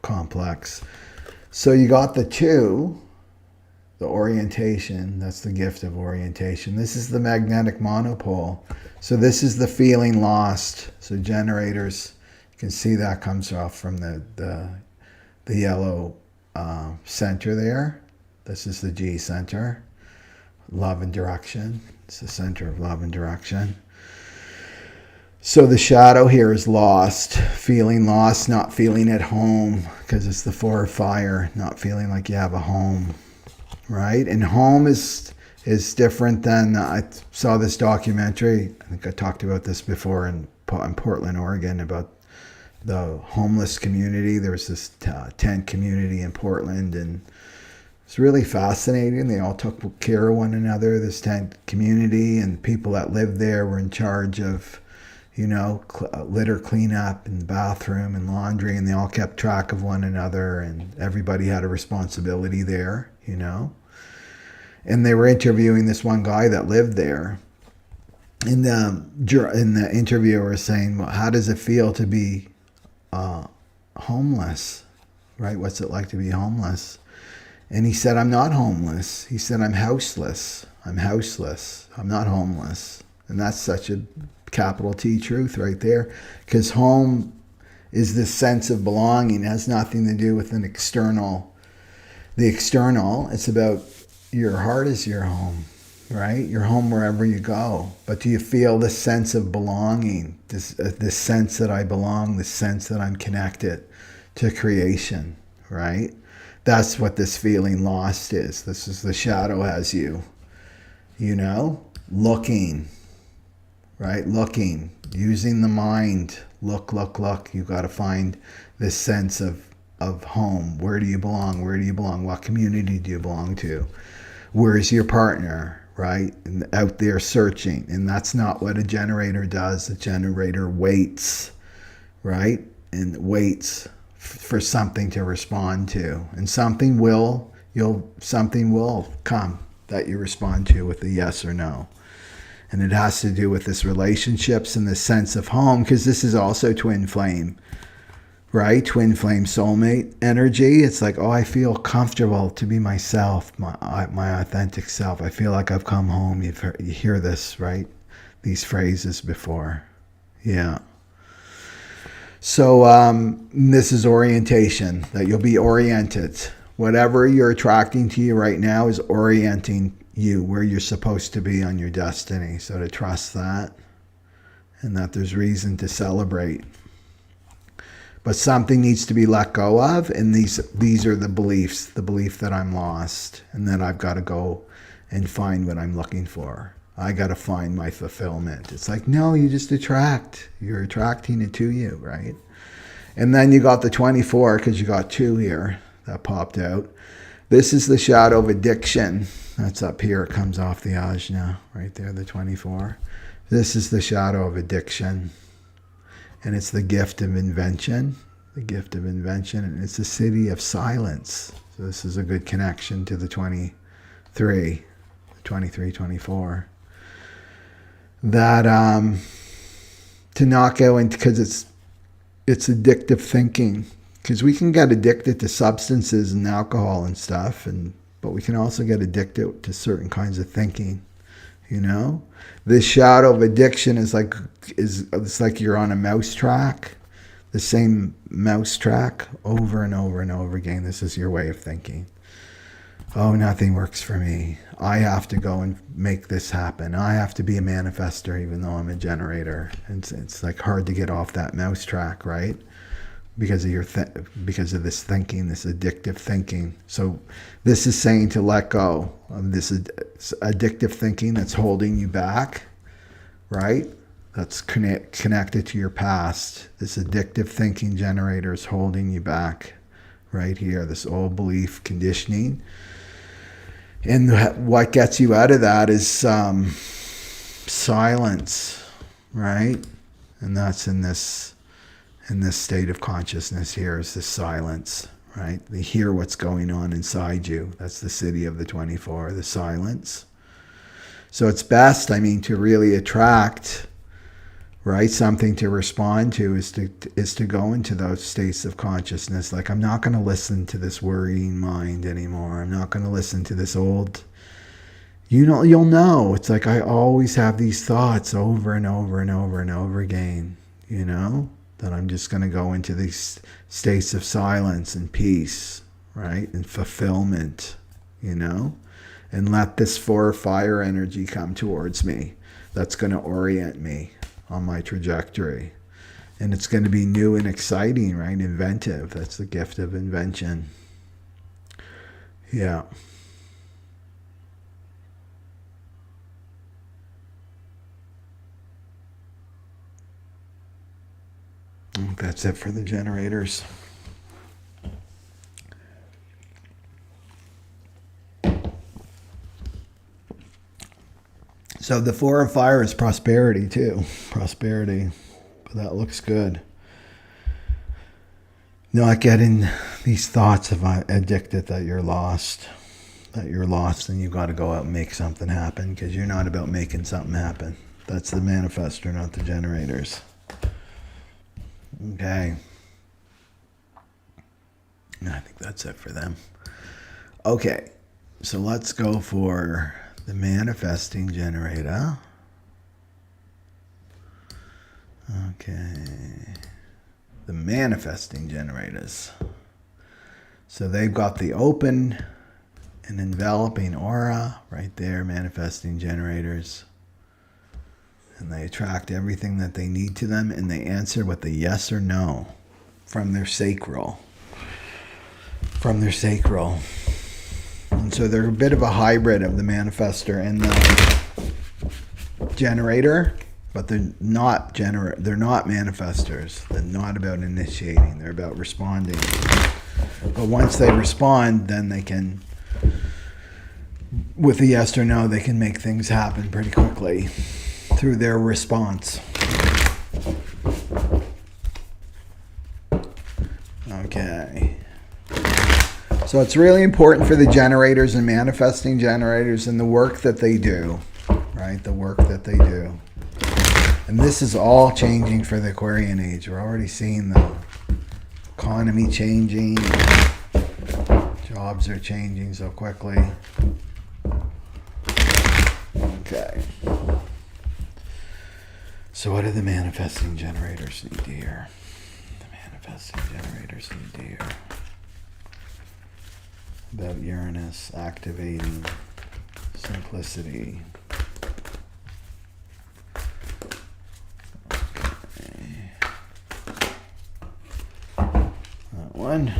complex. So you got the two, the orientation. That's the gift of orientation. This is the magnetic monopole. So this is the feeling lost. So generators, you can see that comes off from the yellow center there. This is the G center. Love and direction. It's the center of love and direction. So the shadow here is lost, not feeling at home, because it's the four of fire, not feeling like you have a home, right? And home is different than, I saw this documentary, I think I talked about this before in Portland, Oregon, about the homeless community. There was this tent community in Portland, and it's really fascinating. They all took care of one another, this tent community, and people that lived there were in charge of, you know, litter cleanup and bathroom and laundry, and they all kept track of one another, and everybody had a responsibility there, you know. And they were interviewing this one guy that lived there, and the interviewer was saying, well, how does it feel to be homeless, right? What's it like to be homeless? And he said, I'm not homeless. He said, I'm houseless. I'm houseless. I'm not homeless. And that's such a capital T truth right there. Because home is this sense of belonging. It has nothing to do with the external. It's about your heart is your home, right? Your home wherever you go. But do you feel this sense of belonging? This sense that I belong, this sense that I'm connected to creation, right? That's what this feeling lost is. This is the shadow has you, you know, looking, right? Looking, using the mind. Look. You got to find this sense of home. Where do you belong? Where do you belong? What community do you belong to? Where's your partner, right? And out there searching. And that's not what a generator does. A generator waits, right? And waits for something to respond to, and something will come that you respond to with a yes or no. And it has to do with this relationships and this sense of home, because this is also twin flame, right? Twin flame soulmate energy. It's like, oh, I feel comfortable to be myself, my authentic self. I feel like I've come home. You hear this, right? These phrases before. Yeah. So this is orientation, that you'll be oriented. Whatever you're attracting to you right now is orienting you where you're supposed to be on your destiny. So to trust that, and that there's reason to celebrate. But something needs to be let go of, and these are the beliefs, the belief that I'm lost, and that I've got to go and find what I'm looking for. I got to find my fulfillment. It's like, no, you just attract. You're attracting it to you, right? And then you got the 24, because you got 2 here that popped out. This is the shadow of addiction. That's up here. It comes off the ajna right there, the 24. This is the shadow of addiction. And it's the gift of invention. The gift of invention. And it's the city of silence. So this is a good connection to the 23, 24. That to not go into, because it's addictive thinking, because we can get addicted to substances and alcohol and stuff, but we can also get addicted to certain kinds of thinking, you know. This shadow of addiction is like it's like you're on a mouse track, the same mouse track over and over and over again. This is your way of thinking. oh, nothing works for me. I have to go and make this happen. I have to be a manifestor even though I'm a generator. It's like hard to get off that mouse track, right? Because of because of this thinking, this addictive thinking. So this is saying to let go of this addictive thinking that's holding you back, right? That's connected to your past. This addictive thinking generator is holding you back right here, this old belief conditioning. And what gets you out of that is silence, right? And that's in this state of consciousness here is this silence, right? You hear what's going on inside you. That's the city of the 24, the silence. So it's best, to really attract, right, something to respond to is to go into those states of consciousness. Like, I'm not going to listen to this worrying mind anymore. I'm not going to listen to this old, you'll know. It's like I always have these thoughts over and over and over and over again, that I'm just going to go into these states of silence and peace, right, and fulfillment, and let this fire energy come towards me. That's going to orient me on my trajectory. And it's going to be new and exciting, right? Inventive. That's the gift of invention. Yeah. I think that's it for the generators. So the 4 of fire is prosperity too. Prosperity. But that looks good. Not getting these thoughts of addicted that you're lost. That you're lost and you've got to go out and make something happen, because you're not about making something happen. That's the manifestor, not the generators. Okay. I think that's it for them. Okay. So let's go for the manifesting generator. Okay. The manifesting generators. So they've got the open and enveloping aura right there, manifesting generators. And they attract everything that they need to them, and they answer with a yes or no from their sacral. From their sacral. And so they're a bit of a hybrid of the manifestor and the generator, but they're not manifestors. They're not about initiating. They're about responding. But once they respond, then they can, with a yes or no, they can make things happen pretty quickly through their response. Okay. So it's really important for the generators and manifesting generators and the work that they do, right? The work that they do. And this is all changing for the Aquarian age. We're already seeing the economy changing. Jobs are changing so quickly. Okay. So what do the manifesting generators need to hear? The manifesting generators need to hear about Uranus activating simplicity. Okay. That one.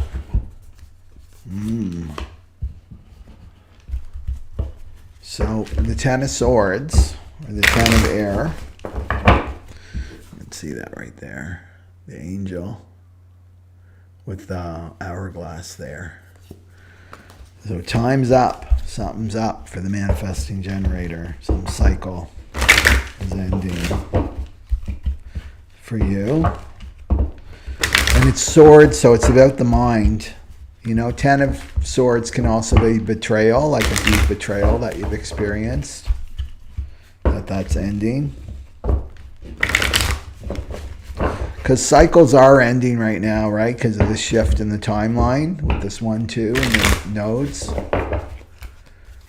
So the 10 of Swords, or the 10 of Air. Let's see that right there. The angel with the hourglass there. So time's up. Something's up for the manifesting generator. Some cycle is ending for you. And it's swords, so it's about the mind. 10 of Swords can also be betrayal, like a deep betrayal that you've experienced. That's ending. Because cycles are ending right now, right? Because of the shift in the timeline with this 1, 2 and the nodes.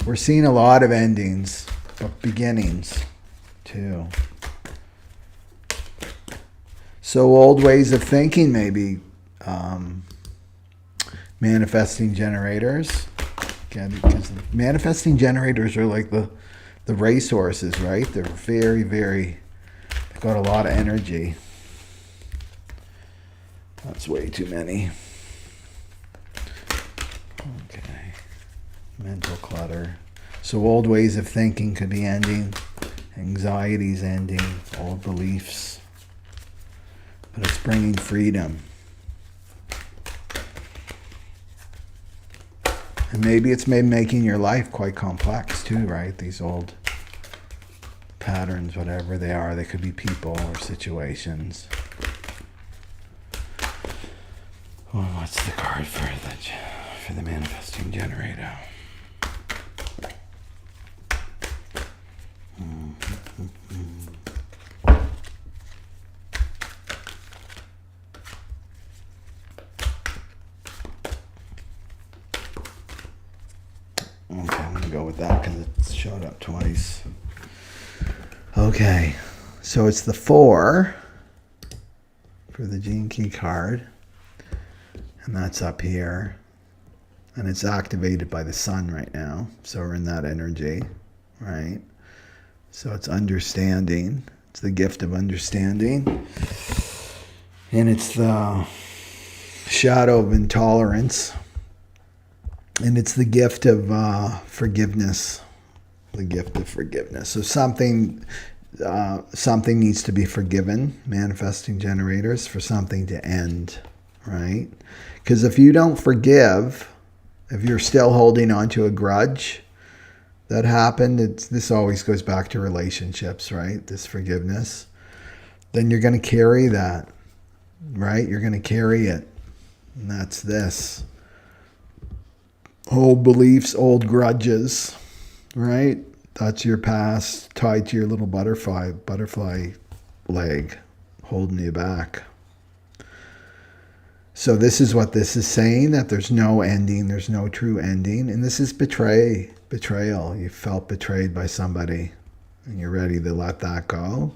We're seeing a lot of endings, but beginnings too. So old ways of thinking maybe manifesting generators Because manifesting generators are like the racehorses, right? They're very, very, they've got a lot of energy. That's way too many. Okay. Mental clutter. So old ways of thinking could be ending. Anxiety's ending. Old beliefs. But it's bringing freedom. And maybe it's making your life quite complex too, right? These old patterns, whatever they are. They could be people or situations. Well, what's the card for the manifesting generator? Okay, I'm going to go with that because it showed up twice. Okay, so it's the 4 for the Gene Key card. And that's up here. And it's activated by the sun right now. So we're in that energy, right? So it's understanding. It's the gift of understanding. And it's the shadow of intolerance. And it's the gift of forgiveness. The gift of forgiveness. So something needs to be forgiven, manifesting generators, for something to end, right? Because if you don't forgive, if you're still holding on to a grudge that happened, this always goes back to relationships, right? This forgiveness. Then you're going to carry that, right? You're going to carry it. And that's this. Old beliefs, old grudges, right? That's your past tied to your little butterfly leg holding you back. So this is what this is saying, that there's no ending, there's no true ending. And this is betrayal. You felt betrayed by somebody and you're ready to let that go.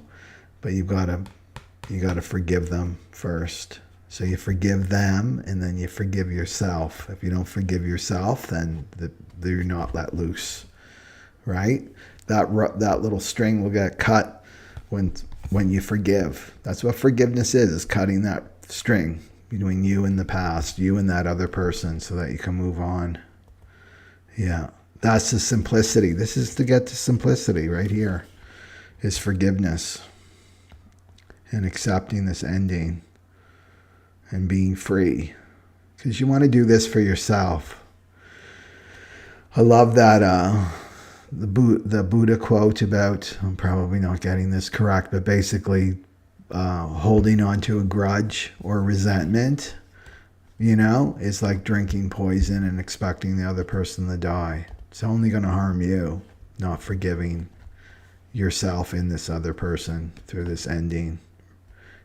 But you got to forgive them first. So you forgive them and then you forgive yourself. If you don't forgive yourself, then you're not let loose, right? That little string will get cut when you forgive. That's what forgiveness is cutting that string between you and the past, you and that other person, so that you can move on. Yeah, that's the simplicity. This is to get to simplicity right here, is forgiveness and accepting this ending and being free, because you want to do this for yourself. I love that the Buddha quote about, I'm probably not getting this correct, but basically holding on to a grudge or resentment, is like drinking poison and expecting the other person to die. It's only going to harm you, not forgiving yourself in this other person through this ending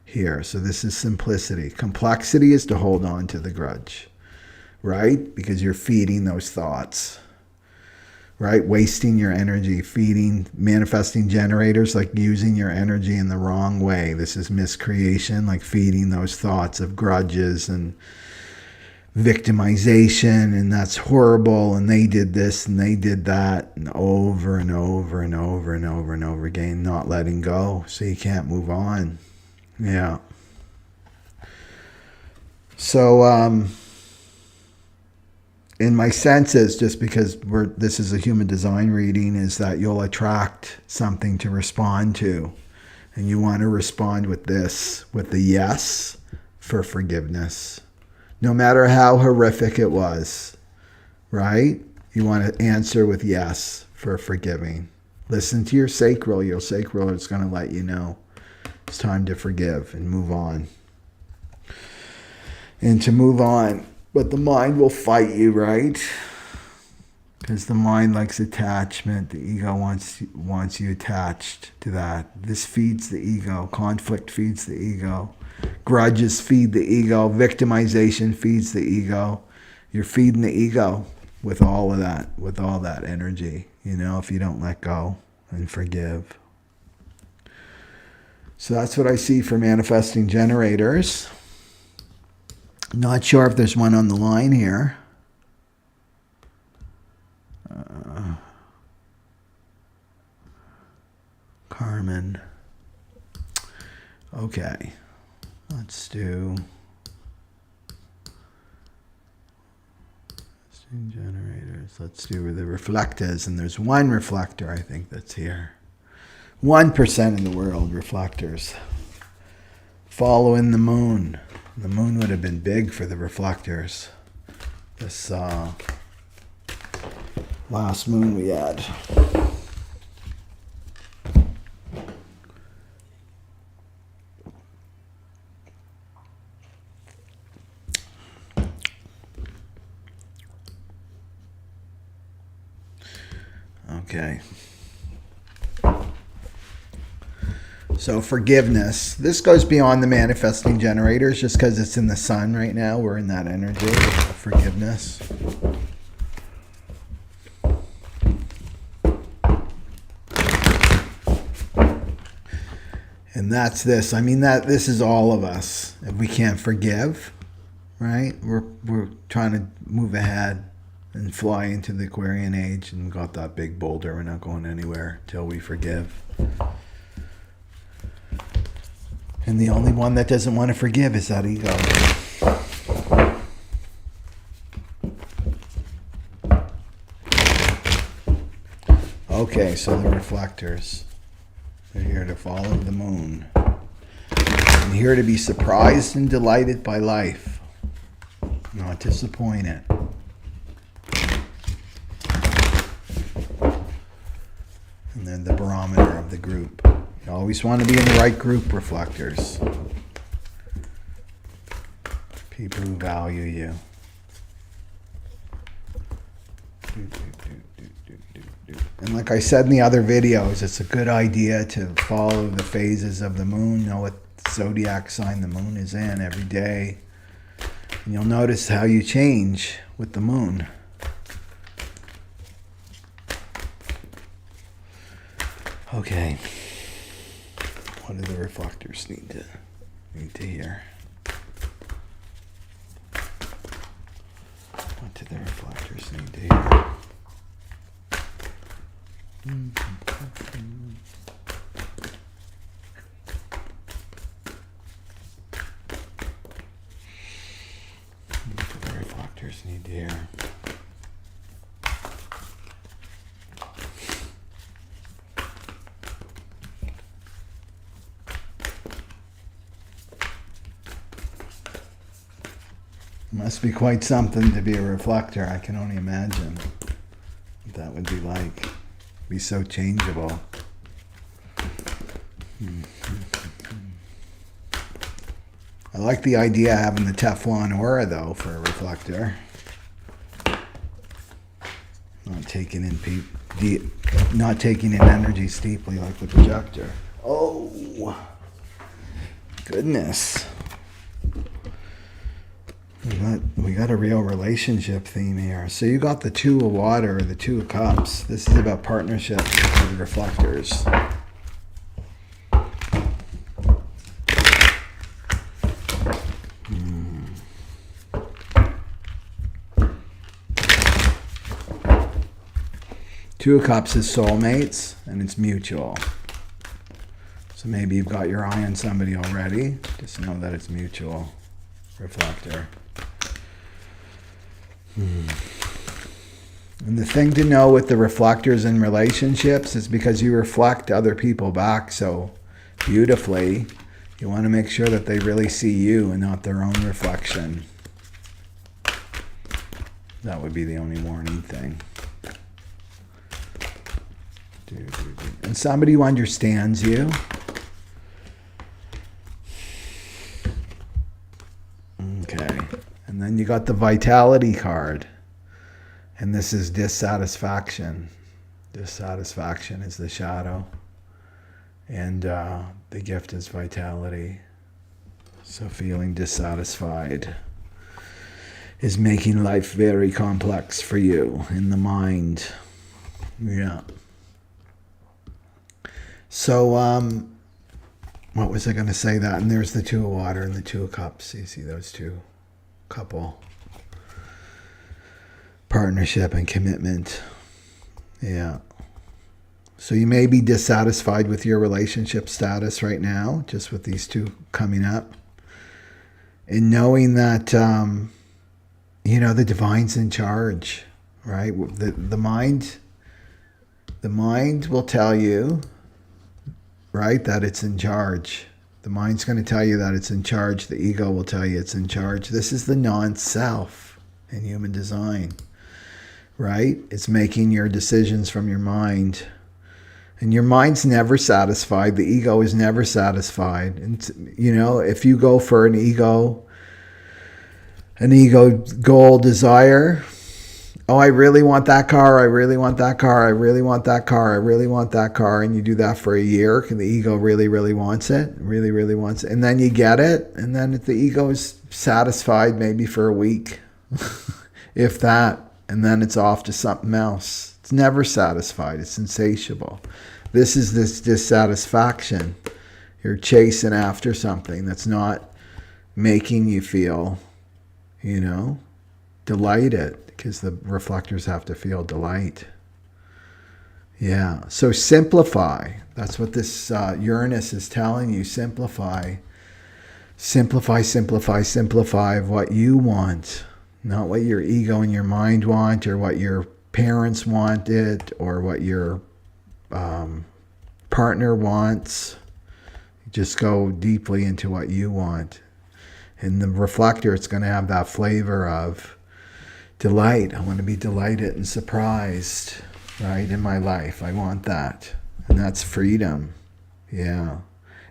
here. So this is simplicity. Complexity is to hold on to the grudge, right? Because you're feeding those thoughts, right? Wasting your energy, feeding, manifesting generators, like using your energy in the wrong way. This is miscreation, like feeding those thoughts of grudges and victimization, and that's horrible, and they did this and they did that, and over and over and over and over and over again, not letting go, so you can't move on. Yeah. So, in my senses, just because this is a human design reading, is that you'll attract something to respond to. And you want to respond with this, with the yes for forgiveness. No matter how horrific it was, right? You want to answer with yes for forgiving. Listen to your sacral. Your sacral is going to let you know it's time to forgive and move on. And to move on. But the mind will fight you, right? Because the mind likes attachment. The ego wants you attached to that. This feeds the ego. Conflict feeds the ego. Grudges feed the ego. Victimization feeds the ego. You're feeding the ego with all of that, with all that energy, if you don't let go and forgive. So that's what I see for manifesting generators. Not sure if there's one on the line here. Carmen. Okay. Let's do generators. Let's do the reflectors. And there's one reflector, I think, that's here. 1% in the world, reflectors. Following the moon. The moon would have been big for the reflectors. This last moon we had. Okay. So forgiveness. This goes beyond the manifesting generators just because it's in the sun right now. We're in that energy of forgiveness. And that's this. I mean, this is all of us. If we can't forgive, right? We're trying to move ahead and fly into the Aquarian age and got that big boulder. We're not going anywhere till we forgive. And the only one that doesn't want to forgive is that ego. Okay, so the reflectors. They're here to follow the moon. And here to be surprised and delighted by life. Not disappointed. And then the barometer of the group. You always want to be in the right group, reflectors. People who value you. And like I said in the other videos, it's a good idea to follow the phases of the moon, know what zodiac sign the moon is in every day. And you'll notice how you change with the moon. Okay. What do the reflectors need to hear? What do the reflectors need to hear? What do the reflectors need to hear? Must be quite something to be a reflector. I can only imagine what that would be like. Be so changeable. I like the idea of having the Teflon aura though for a reflector. Not taking in energies deeply like the projector. Oh goodness. We got a real relationship theme here. So you got the Two of Water, or the Two of Cups. This is about partnership with the reflectors. Two of Cups is soulmates, and it's mutual. So maybe you've got your eye on somebody already. Just know that it's mutual. Reflector. And the thing to know with the reflectors in relationships is because you reflect other people back so beautifully, you want to make sure that they really see you and not their own reflection. That would be the only warning thing. And somebody who understands you. Okay. And then you got the Vitality card. And this is dissatisfaction. Dissatisfaction is the shadow. And the gift is vitality. So feeling dissatisfied is making life very complex for you in the mind. Yeah. So, what was I going to say that? And there's the Two of Water and the Two of Cups. You see those two couple. Partnership and commitment. Yeah. So you may be dissatisfied with your relationship status right now, just with these two coming up. And knowing that, the divine's in charge, right? The mind will tell you, right, that it's in charge. The mind's going to tell you that it's in charge. The ego will tell you it's in charge. This is the non-self in human design, right? It's making your decisions from your mind. And your mind's never satisfied. The ego is never satisfied. And, if you go for an ego goal desire, oh, I really want that car, I really want that car, I really want that car, I really want that car, and you do that for a year, and the ego really, really wants it, really, really wants it, and then you get it, and then the ego is satisfied maybe for a week, if that, and then it's off to something else. It's never satisfied. It's insatiable. This is this dissatisfaction. You're chasing after something that's not making you feel, delighted, because the reflectors have to feel delight. Yeah. So simplify. That's what this Uranus is telling you. Simplify. Simplify, simplify, simplify of what you want. Not what your ego and your mind want, or what your parents wanted, or what your partner wants. Just go deeply into what you want. In the reflector, it's going to have that flavor of delight. I want to be delighted and surprised, right, in my life. I want that. And that's freedom. Yeah.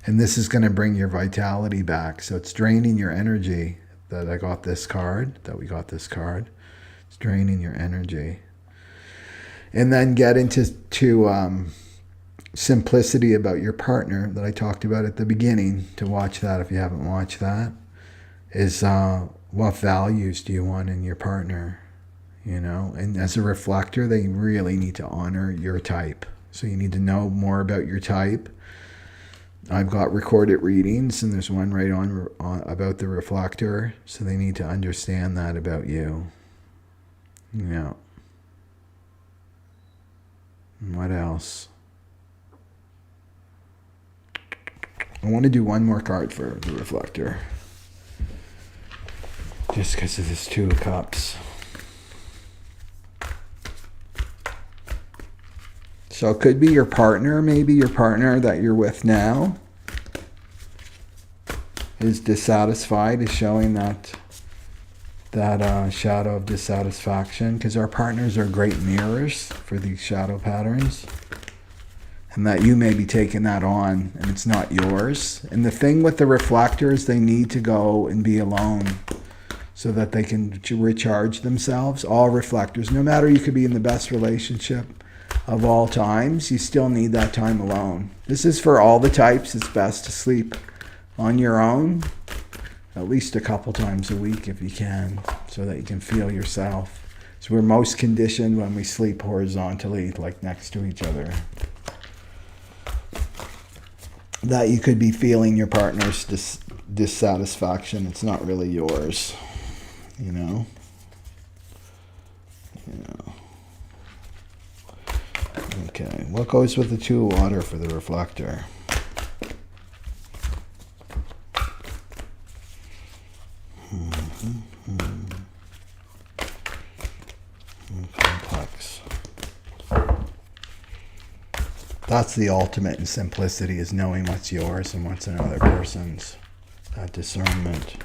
And this is going to bring your vitality back. So it's draining your energy that we got this card. It's draining your energy. And then get into simplicity about your partner that I talked about at the beginning. To watch that, if you haven't watched that, is what values do you want in your partner? And as a reflector, they really need to honor your type. So you need to know more about your type. I've got recorded readings, and there's one right on about the reflector. So they need to understand that about you. Yeah. And what else? I want to do one more card for the reflector. Just because of this Two of Cups. So it could be your partner, maybe your partner that you're with now is dissatisfied, is showing that shadow of dissatisfaction, because our partners are great mirrors for these shadow patterns. And that you may be taking that on and it's not yours. And the thing with the reflectors, they need to go and be alone so that they can recharge themselves. All reflectors, no matter, you could be in the best relationship of all times, you still need that time alone. This is for all the types. It's best to sleep on your own at least a couple times a week if you can, so that you can feel yourself. So we're most conditioned when we sleep horizontally, like next to each other. That you could be feeling your partner's dissatisfaction. It's not really yours, Okay, what goes with the Two of Water for the reflector? Complex. That's the ultimate in simplicity, is knowing what's yours and what's another person's. That discernment.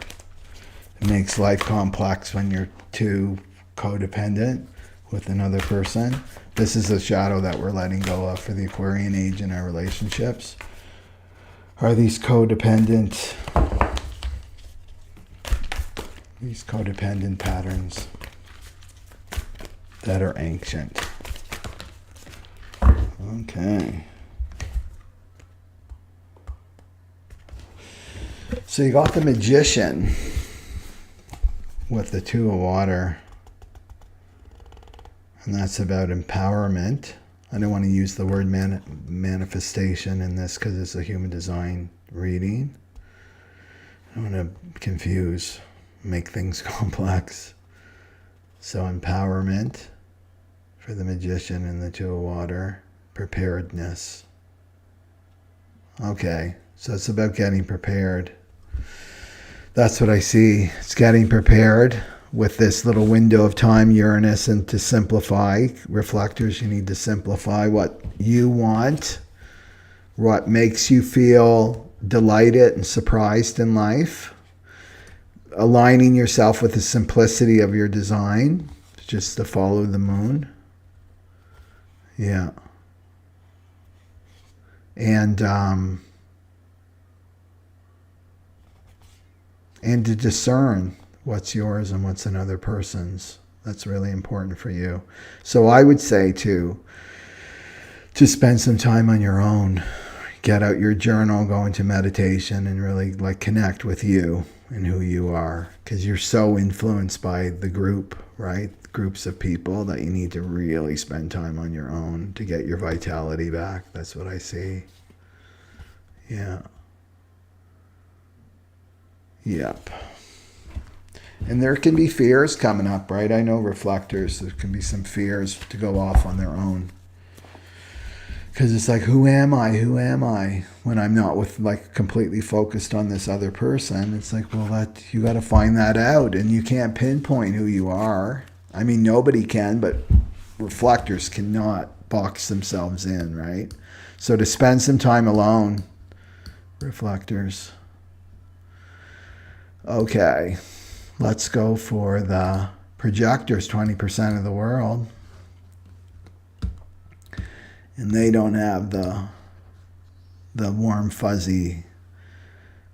It makes life complex when you're too codependent with another person. This is a shadow that we're letting go of for the Aquarian age in our relationships. Are these codependent patterns that are ancient. Okay. So you got the Magician with the Two of Water. And that's about empowerment. I don't want to use the word manifestation in this because it's a human design reading. I don't want to confuse, make things complex. So empowerment for the Magician and the Two of Water. Preparedness. Okay, so it's about getting prepared. That's what I see. It's getting prepared with this little window of time, Uranus, and to simplify. Reflectors, you need to simplify what you want, what makes you feel delighted and surprised in life. Aligning yourself with the simplicity of your design, just to follow the moon. Yeah. And to discern what's yours and what's another person's. That's really important for you. So I would say to spend some time on your own. Get out your journal, go into meditation, and really like connect with you and who you are, because you're so influenced by the group, right? Groups of people, that you need to really spend time on your own to get your vitality back. That's what I see. Yeah. Yep. And there can be fears coming up, right? I know reflectors, there can be some fears to go off on their own. Because it's like, who am I? Who am I? When I'm not with, like, completely focused on this other person. It's like, well, you got to find that out. And you can't pinpoint who you are. I mean, nobody can, but reflectors cannot box themselves in, right? So to spend some time alone, reflectors. Okay, let's go for the projectors, 20% of the world. And they don't have the warm, fuzzy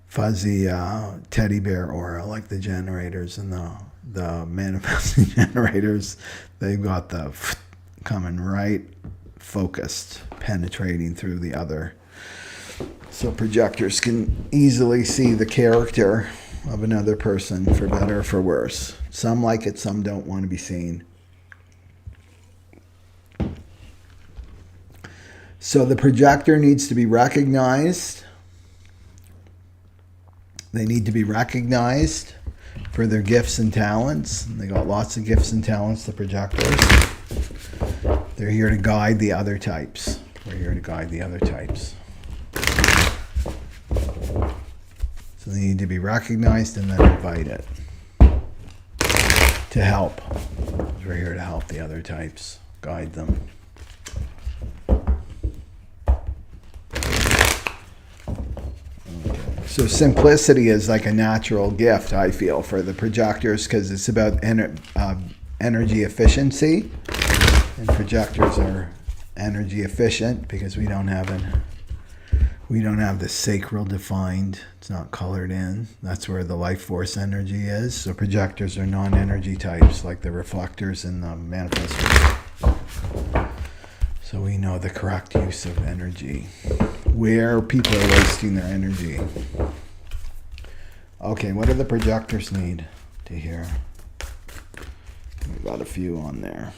teddy bear aura like the generators and the manifesting generators. They've got the coming right, focused, penetrating through the other. So projectors can easily see the character of another person, for better or for worse. Some like it, some don't want to be seen. So the projector needs to be recognized. They need to be recognized for their gifts and talents. They got lots of gifts and talents, the projectors. They're here to guide the other types. We're here to guide the other types. So they need to be recognized and then invited to help. We're here to help the other types, guide them. So simplicity is like a natural gift, I feel, for the projectors, because it's about energy efficiency. And projectors are energy efficient because we don't have the sacral defined. It's not colored in. That's where the life force energy is. So projectors are non-energy types, like the reflectors and the manifestors. So we know the correct use of energy, where people are wasting their energy. Okay, what do the projectors need to hear? We've got a few on there.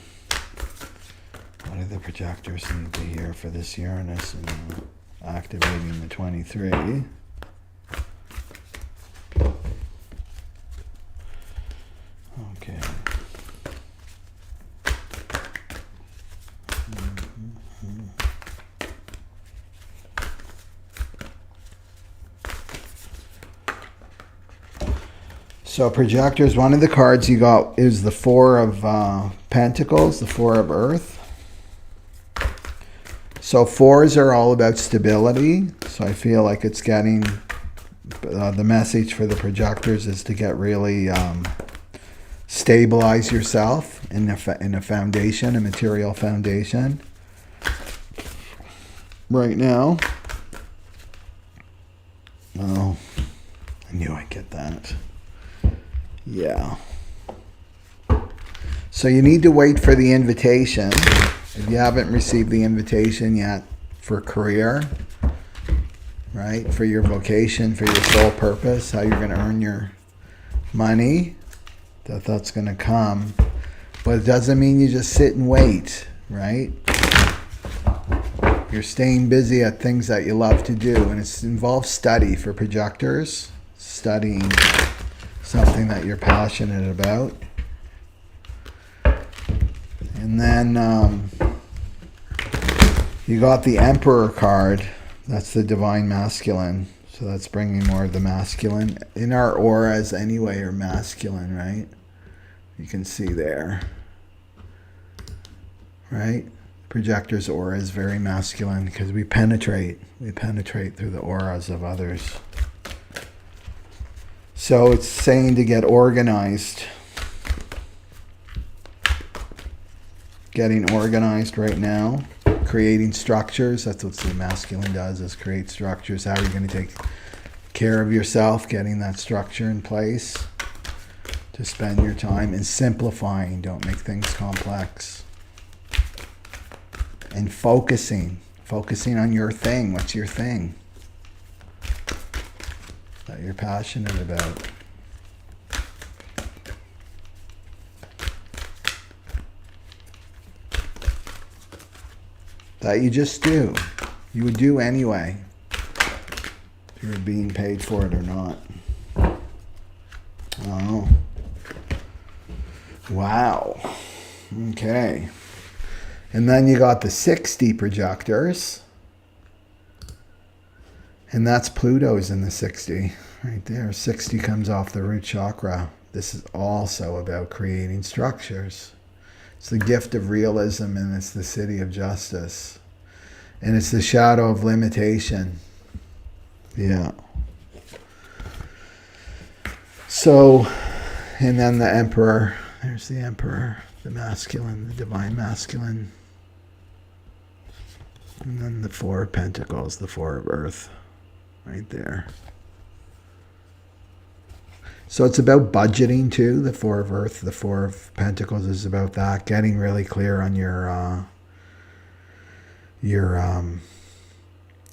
What do the projectors need to hear for this Uranus and activating the 23? Okay. So projectors, one of the cards you got is the Four of Pentacles, the Four of Earth. So fours are all about stability. So I feel like it's getting, the message for the projectors is to get really stabilize yourself in a foundation, a material foundation. Right now. Oh, I knew I'd get that. Yeah. So you need to wait for the invitation. If you haven't received the invitation yet for career, right? For your vocation, for your sole purpose, how you're going to earn your money, that's going to come. But it doesn't mean you just sit and wait, right? You're staying busy at things that you love to do. And it involves study for projectors, studying something that you're passionate about. And And then you got the Emperor card. That's the divine masculine. So that's bringing more of the masculine. In our auras anyway are masculine, right? You can see there. Right? Projector's aura is very masculine because we penetrate. We penetrate through the auras of others. So it's saying to get organized. Getting organized right now. Creating structures. That's what the masculine does, is create structures. How are you going to take care of yourself? Getting that structure in place to spend your time. And simplifying. Don't make things complex. And focusing on your thing. What's your thing that you're passionate about? That you just do. You would do anyway, if you were being paid for it or not. Oh. Wow. Okay. And then you got the 60 projectors. And that's Pluto's in the 60 right there. 60 comes off the root chakra. This is also about creating structures. It's the gift of realism, and it's the city of justice. And it's the shadow of limitation. Yeah. So, and then the Emperor. There's the Emperor, the masculine, the divine masculine. And then the Four of Pentacles, the Four of Earth, right there. So it's about budgeting too. The Four of Earth, the Four of Pentacles is about that. Getting really clear on your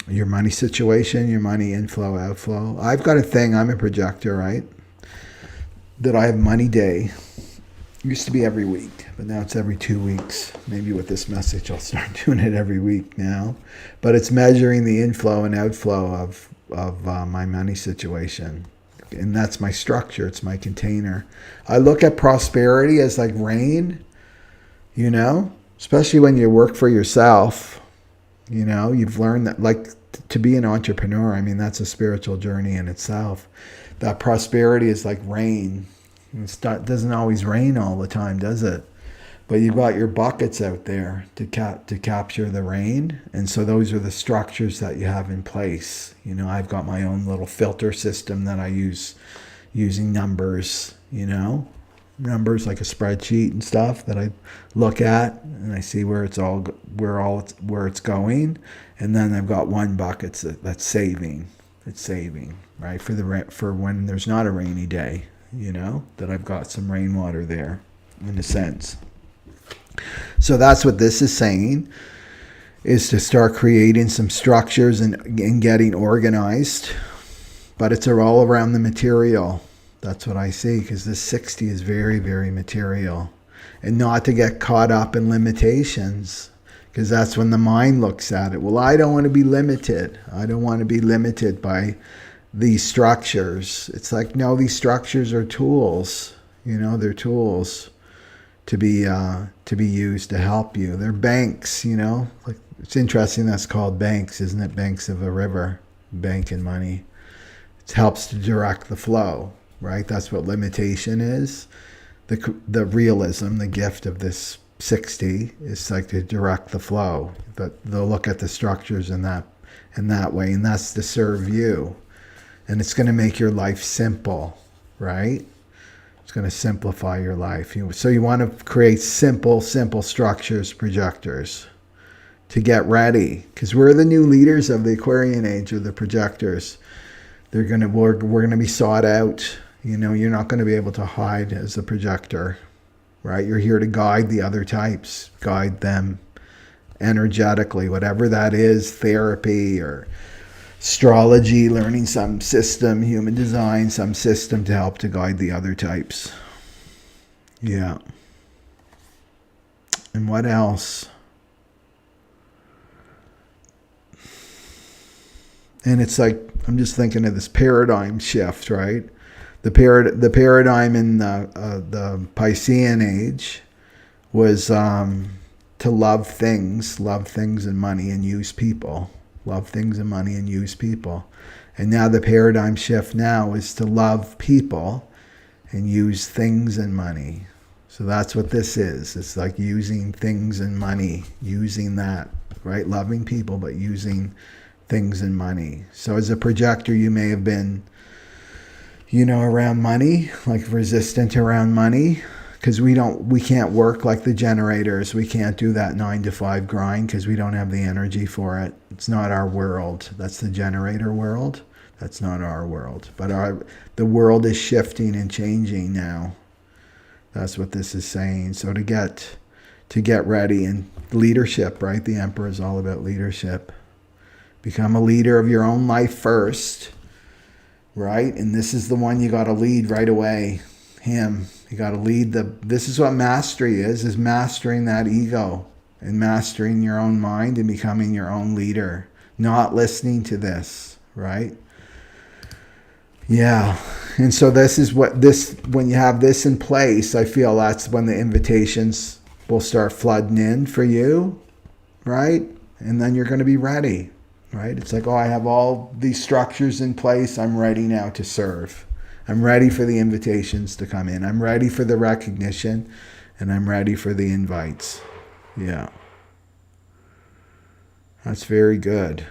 money situation, your money inflow, outflow. I've got a thing. I'm a projector, right? That I have money day. It used to be every week, but now it's every 2 weeks. Maybe with this message, I'll start doing it every week now. But it's measuring the inflow and outflow of my money situation. And that's my structure. It's my container. I look at prosperity as like rain, you know, especially when you work for yourself. You know, you've learned that, like, to be an entrepreneur, I mean, that's a spiritual journey in itself. That prosperity is like rain. It doesn't always rain all the time, does it? But you've got your buckets out there to capture the rain. And so those are the structures that you have in place. You know, I've got my own little filter system that I use using numbers, you know. Numbers like a spreadsheet and stuff that I look at, and I see where it's going. And then I've got one bucket that's saving. It's saving, right? For when there's not a rainy day, you know, that I've got some rainwater there in a sense. So that's what this is saying, is to start creating some structures and getting organized. But it's all around the material. That's what I see, because this 60 is very, very material. And not to get caught up in limitations, because that's when the mind looks at it. Well, I don't want to be limited. I don't want to be limited by these structures. It's like, no, these structures are tools. You know, they're tools to be used to help you. They're banks, you know. Like, it's interesting that's called banks, isn't it? Banks of a river, bank and money. It helps to direct the flow, right? That's what limitation is. The realism, the gift of this 60 is like to direct the flow. But they'll look at the structures in that way, and that's to serve you. And it's going to make your life simple, right? It's going to simplify your life. So you want to create simple structures, projectors, to get ready. Because we're the new leaders of the Aquarian age, or the projectors. We're going to be sought out. You know, you're not going to be able to hide as a projector, right? You're here to guide the other types, guide them energetically, whatever that is, therapy or astrology, learning some system, human design, some system to help to guide the other types. Yeah. And what else? And it's like, I'm just thinking of this paradigm shift, right? The paradigm in the Piscean age was to love things and money, and use people. Love things and money and use people. And now the paradigm shift now is to love people and use things and money. So that's what this is. It's like using things and money, using that, right? Loving people, but using things and money. So as a projector, you may have been, around money, like resistant around money, because we can't work like the generators. We can't do that 9 to 5 grind because we don't have the energy for it. It's not our world. That's the generator world. That's not our world. But the world is shifting and changing now. That's what this is saying. So to get ready, and leadership, right? The Emperor is all about leadership. Become a leader of your own life first, right? And this is the one you got to lead right away. Him. You got to lead this is what mastery is mastering that ego and mastering your own mind and becoming your own leader. Not listening to this, right? Yeah. And so this is when you have this in place, I feel that's when the invitations will start flooding in for you, right? And then you're going to be ready, right? It's like, I have all these structures in place. I'm ready now to serve. I'm ready for the invitations to come in. I'm ready for the recognition, and I'm ready for the invites. Yeah. That's very good.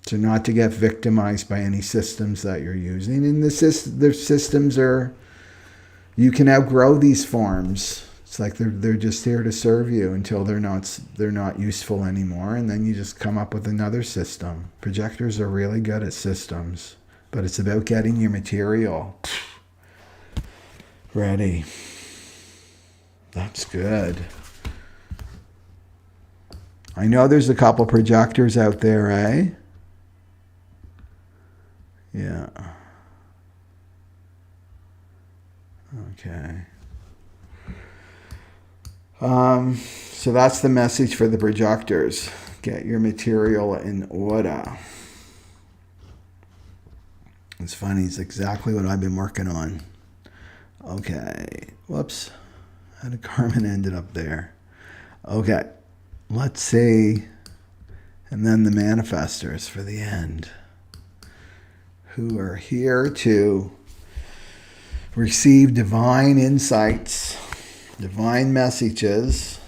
So not to get victimized by any systems that you're using. And the systems are, you can outgrow these forms. It's like they're just here to serve you until they're not useful anymore. And then you just come up with another system. Projectors are really good at systems. But it's about getting your material ready. That's good. I know there's a couple projectors out there, eh? Yeah. Okay. So that's the message for the projectors. Get your material in order. It's funny, it's exactly what I've been working on. Okay. Whoops. How did Carmen ended up there? Okay. Let's see. And then the manifestors for the end, who are here to receive divine insights, divine messages,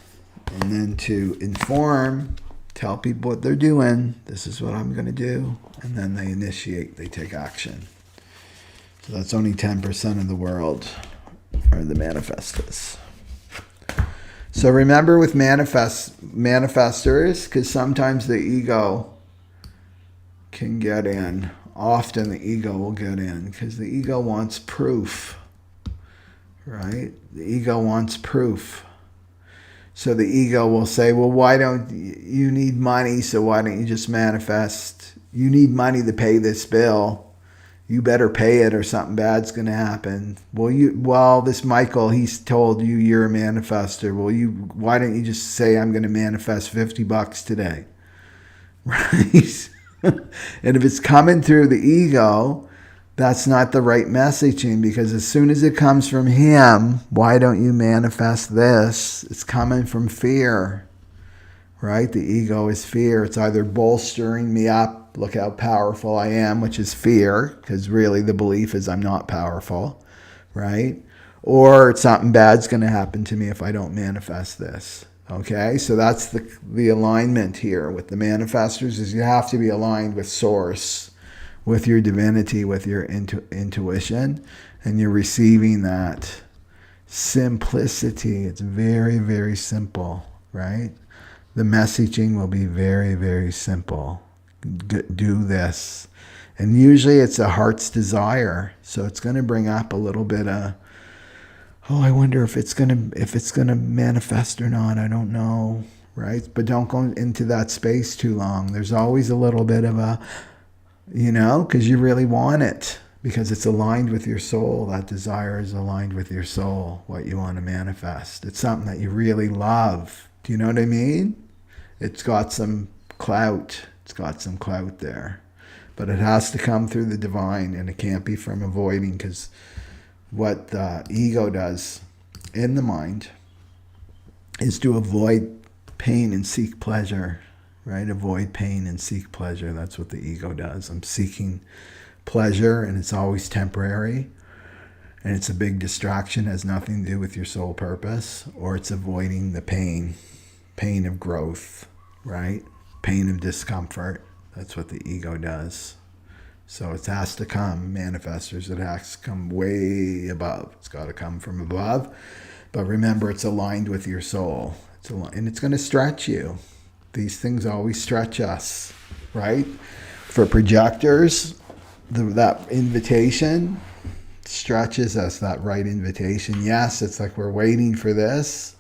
and then to inform, tell people what they're doing. This is what I'm going to do. And then they initiate, they take action. So that's only 10% of the world are the manifestors. So remember with manifestors, because sometimes the ego can get in. Often the ego will get in because the ego wants proof, right? The ego wants proof. So the ego will say, well, why don't you need money, so why don't you just manifest? You need money to pay this bill. You better pay it or something bad's going to happen. Well, this Michael, he's told you you're a manifestor. Well, why don't you just say, I'm going to manifest $50 today? Right? And if it's coming through the ego, that's not the right messaging, because as soon as it comes from him, why don't you manifest this? It's coming from fear, right? The ego is fear. It's either bolstering me up, look how powerful I am, which is fear, because really the belief is I'm not powerful, right? Or something bad's going to happen to me if I don't manifest this. Okay, so that's the alignment here with the manifestors, is you have to be aligned with source, with your divinity, with your intuition, and you're receiving that simplicity. It's very, very simple, right? The messaging will be very, very simple. Do this. And usually it's a heart's desire. So it's going to bring up a little bit of, I wonder if it's gonna manifest or not. I don't know, right? But don't go into that space too long. There's always a little bit of a, because you really want it, because it's aligned with your soul. That desire is aligned with your soul, what you want to manifest. It's something that you really love. Do you know what I mean? It's got some clout. It's got some clout there. But it has to come through the divine, and it can't be from avoiding, because what the ego does in the mind is to avoid pain and seek pleasure, right? Avoid pain and seek pleasure. That's what the ego does. I'm seeking pleasure, and it's always temporary, and it's a big distraction, has nothing to do with your soul purpose, or it's avoiding the pain of growth, right? Pain of discomfort. That's what the ego does. So it has to come, manifestors, it has to come way above. It's got to come from above. But remember, it's aligned with your soul. And it's going to stretch you. These things always stretch us, right? For projectors, that invitation stretches us, that right invitation. Yes, it's like we're waiting for this,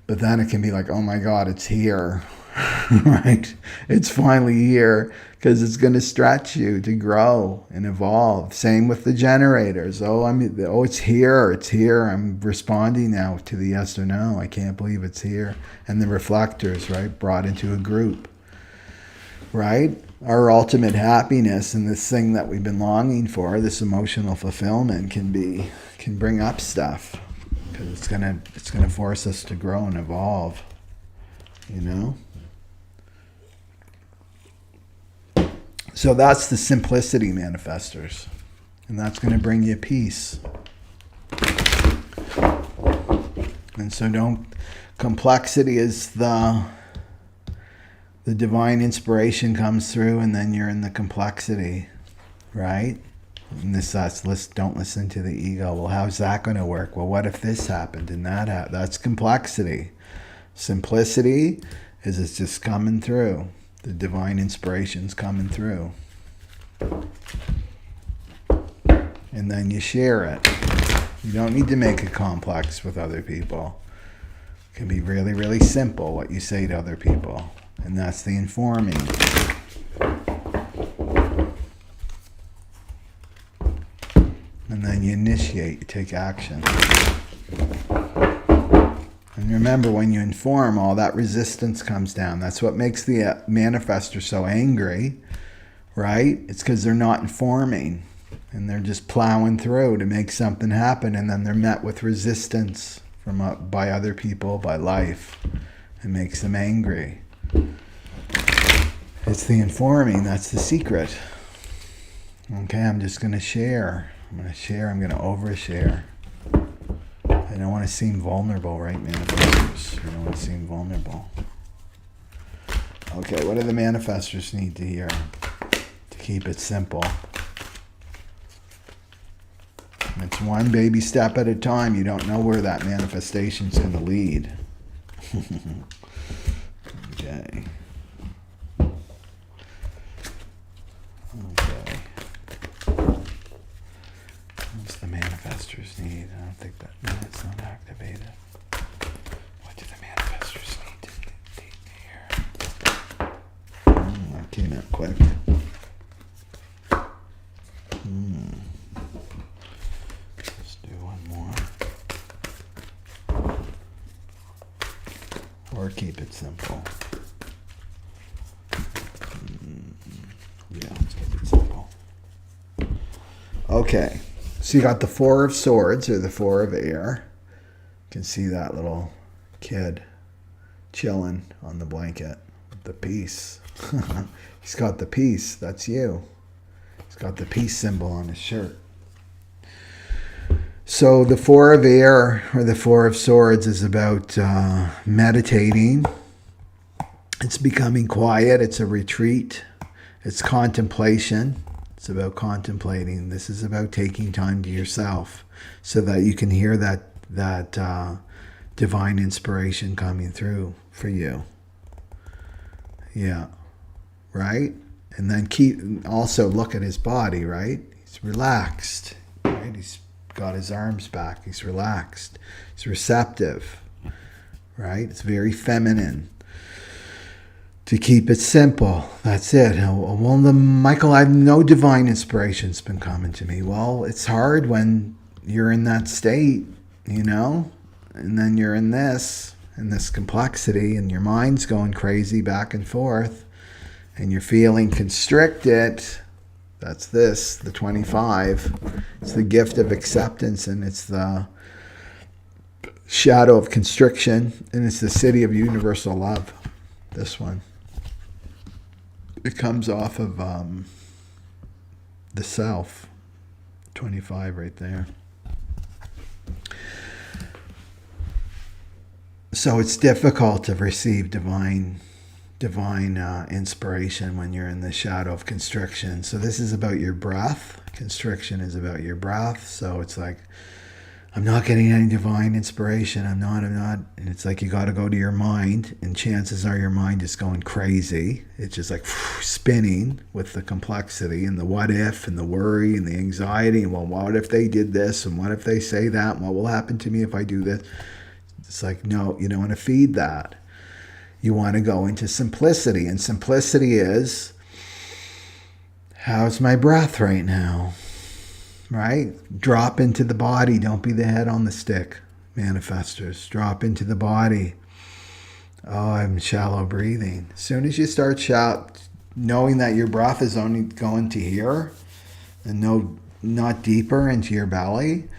but then it can be like, oh my God, it's here, right? It's finally here, because it's going to stretch you to grow and evolve. Same with the generators. It's here. I'm responding now to the yes or no. I can't believe it's here. And the reflectors, right? Brought into a group, right? Our ultimate happiness and this thing that we've been longing for, this emotional fulfillment, can bring up stuff, because it's gonna force us to grow and evolve, you know. So that's the simplicity, manifestors, and that's going to bring you peace. And so complexity is the divine inspiration comes through, and then you're in the complexity, right? And don't listen to the ego. Well, how's that going to work? Well, what if this happened and that happened? That's complexity. Simplicity is it's just coming through. The divine inspiration's coming through. And then you share it. You don't need to make it complex with other people. It can be really, really simple what you say to other people. And that's the informing. And then you initiate, you take action. And remember, when you inform, all that resistance comes down. That's what makes the manifestor so angry, right? It's because they're not informing. And they're just plowing through to make something happen. And then they're met with resistance by other people, by life. It makes them angry. It's the informing. That's the secret. Okay, I'm just going to share. I'm going to overshare. I don't want to seem vulnerable, right, manifestors? I don't want to seem vulnerable. Okay, what do the manifestors need to hear to keep it simple? It's one baby step at a time. You don't know where that manifestation's going to lead. Okay. What's the manifestors need? I don't think it's not activated. What do the manifestors need to hear? That came out quick. Let's do one more. Or keep it simple. Yeah, let's keep it simple. Okay. So you got the Four of Swords, or the Four of Air. You can see that little kid chilling on the blanket. The peace. He's got the peace. That's you. He's got the peace symbol on his shirt. So the Four of Air, or the Four of Swords, is about meditating. It's becoming quiet. It's a retreat. It's contemplation. It's about contemplating. This is about taking time to yourself so that you can hear that divine inspiration coming through for you. Yeah. Right? And then also look at his body, right? He's relaxed, right? He's got his arms back. He's relaxed. He's receptive, right? It's very feminine. To keep it simple. That's it. Well, Michael, I have no divine inspiration's been coming to me. Well, it's hard when you're in that state, you know, and then you're in this complexity, and your mind's going crazy back and forth, and you're feeling constricted. That's the 25. It's the gift of acceptance, and it's the shadow of constriction, and it's the city of universal love. This one. It comes off of the self. 25 right there. So it's difficult to receive divine inspiration when you're in the shadow of constriction. So this is about your breath. Constriction is about your breath. So it's like, I'm not getting any divine inspiration. I'm not. And it's like you got to go to your mind, and chances are your mind is going crazy. It's just like spinning with the complexity and the what if and the worry and the anxiety. And well, what if they did this? And what if they say that? And what will happen to me if I do this? It's like, no, you don't want to feed that. You want to go into simplicity. And simplicity is, how's my breath right now? Right? Drop into the body. Don't be the head on the stick. Manifestors. Drop into the body. Oh, I'm shallow breathing. As soon as you start knowing that your breath is only going to here and not deeper into your belly,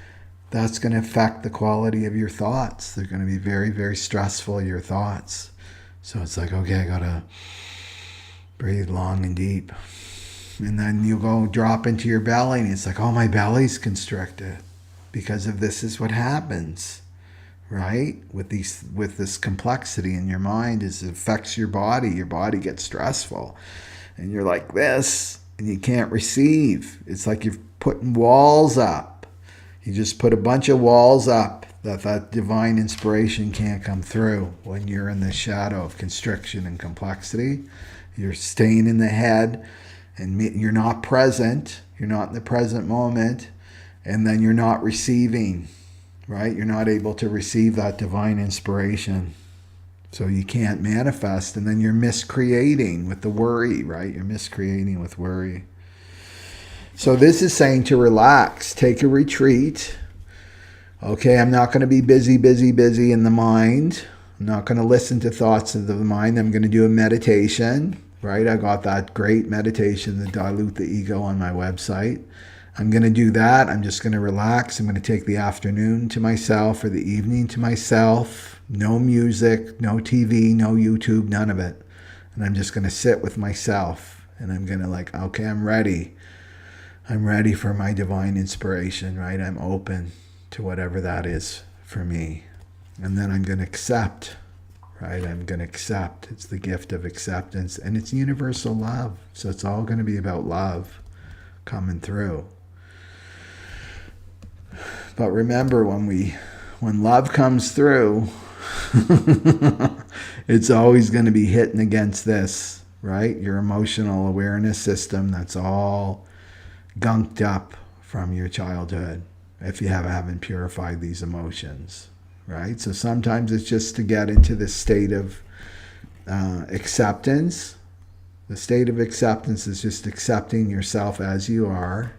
that's going to affect the quality of your thoughts. They're going to be very, very stressful, your thoughts. So it's like, okay, I got to breathe long and deep. And then you go drop into your belly, and it's like, oh, my belly's constricted because of this is what happens, right? With this complexity in your mind, it affects your body. Your body gets stressful, and you're like this, and you can't receive. It's like you're putting walls up. You just put a bunch of walls up that divine inspiration can't come through when you're in the shadow of constriction and complexity. You're staying in the head. And you're not present, you're not in the present moment, and then you're not receiving, right? You're not able to receive that divine inspiration. So you can't manifest, and then you're miscreating with the worry, right? You're miscreating with worry. So this is saying to relax, take a retreat. Okay, I'm not going to be busy in the mind. I'm not going to listen to thoughts of the mind. I'm going to do a meditation. Right? I got that great meditation to dilute the ego on my website. I'm going to do that. I'm just going to relax. I'm going to take the afternoon to myself or the evening to myself. No music, no TV, no YouTube, none of it. And I'm just going to sit with myself. And I'm going to okay, I'm ready. I'm ready for my divine inspiration, right? I'm open to whatever that is for me. And then I'm going to accept. Right? I'm going to accept. It's the gift of acceptance, and it's universal love. So it's all going to be about love coming through. But remember, when love comes through, it's always going to be hitting against this, right? Your emotional awareness system that's all gunked up from your childhood if you haven't purified these emotions. Right? So sometimes it's just to get into this state of acceptance. The state of acceptance is just accepting yourself as you are,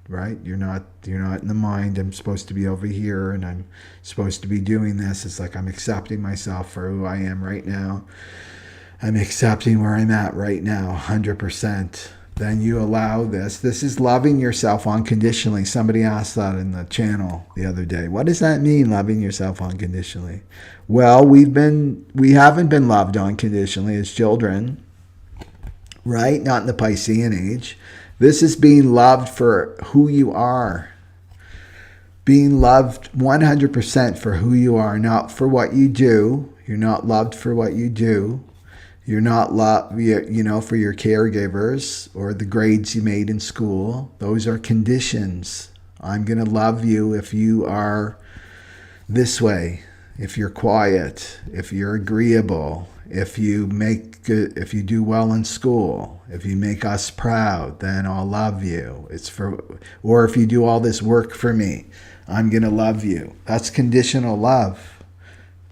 right? You're not in the mind, I'm supposed to be over here and I'm supposed to be doing this. It's like I'm accepting myself for who I am right now. I'm accepting where I'm at right now, 100%. Then you allow this. This is loving yourself unconditionally. Somebody asked that in the channel the other day. What does that mean, loving yourself unconditionally? Well, we haven't been loved unconditionally as children, right? Not in the Piscean age. This is being loved for who you are. Being loved 100% for who you are, not for what you do. You're not loved for what you do. You're not loved, for your caregivers or the grades you made in school. Those are conditions. I'm going to love you if you are this way, if you're quiet, if you're agreeable, if you do well in school, if you make us proud, then I'll love you. Or if you do all this work for me, I'm going to love you. That's conditional love,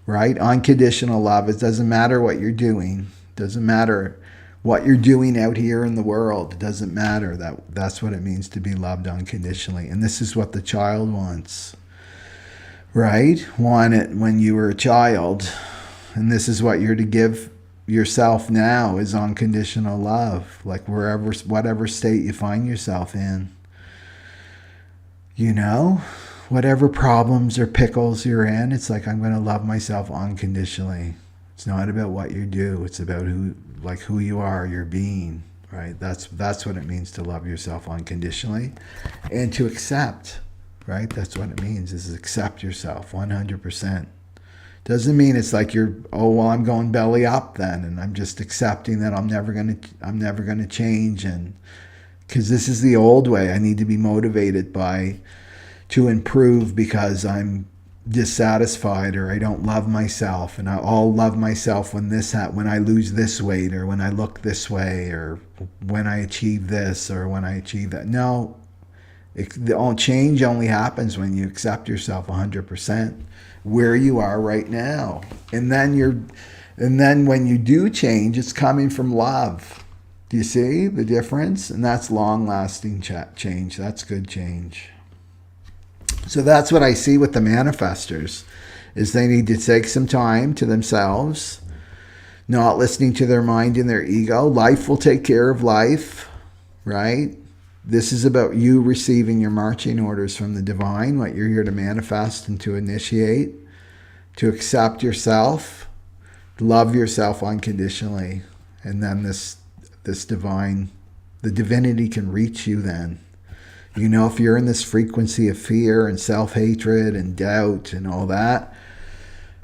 right? Unconditional love. It doesn't matter what you're doing. Doesn't matter what you're doing out here in the world. It doesn't matter. That's what it means to be loved unconditionally. And this is what the child wants, right? Want it when you were a child. And this is what you're to give yourself now is unconditional love. Like whatever state you find yourself in. whatever problems or pickles you're in, it's like, I'm going to love myself unconditionally. It's not about what you do. It's about who you are, your being, right? That's what it means to love yourself unconditionally, and to accept, right? That's what it means, is accept yourself 100%. Doesn't mean it's like I'm going belly up then, and I'm just accepting that I'm never gonna change, and because this is the old way. I need to be motivated to improve because I'm dissatisfied, or I don't love myself, and I'll love myself when I lose this weight, or when I look this way, or when I achieve this, or when I achieve that. No, change only happens when you accept yourself 100%. Where you are right now, and then when you do change, it's coming from love. Do you see the difference? And that's long-lasting change. That's good change. So that's what I see with the manifestors, is they need to take some time to themselves, not listening to their mind and their ego. Life will take care of life, right? This is about you receiving your marching orders from the divine, what you're here to manifest and to initiate, to accept yourself, love yourself unconditionally. And then the divinity can reach you then. If you're in this frequency of fear and self-hatred and doubt and all that,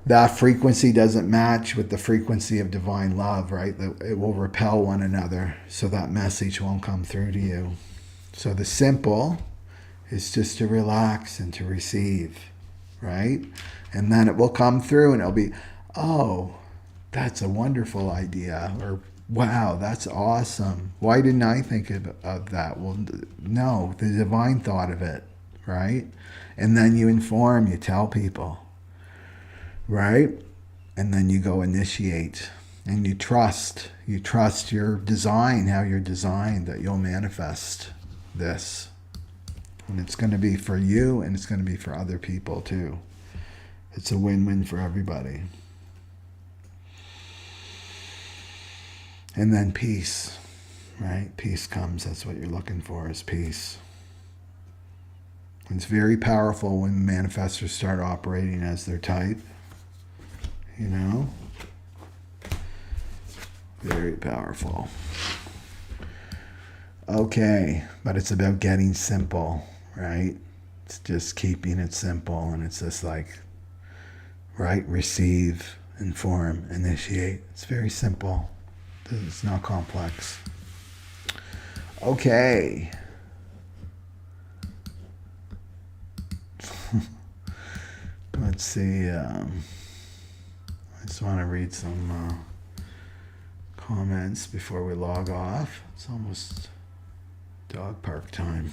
that frequency doesn't match with the frequency of divine love, right? It will repel one another, so that message won't come through to you. So the simple is just to relax and to receive, right? And then it will come through, and it'll be, oh, that's a wonderful idea, or wow, that's awesome. Why didn't I think of that? Well, no, the divine thought of it, right? And then you inform, you tell people, right? And then you go initiate, and you trust your design, how you're designed, that you'll manifest this. And it's going to be for you, and it's going to be for other people too. It's a win-win for everybody. And then peace, right? Peace comes. That's what you're looking for, is peace. It's very powerful when manifestors start operating as their type. Very powerful. Okay, but it's about getting simple, right? It's just keeping it simple, and it's just like, right? Receive, inform, initiate. It's very simple. It's not complex. Okay. Let's see. I just want to read some comments before we log off. It's almost dog park time.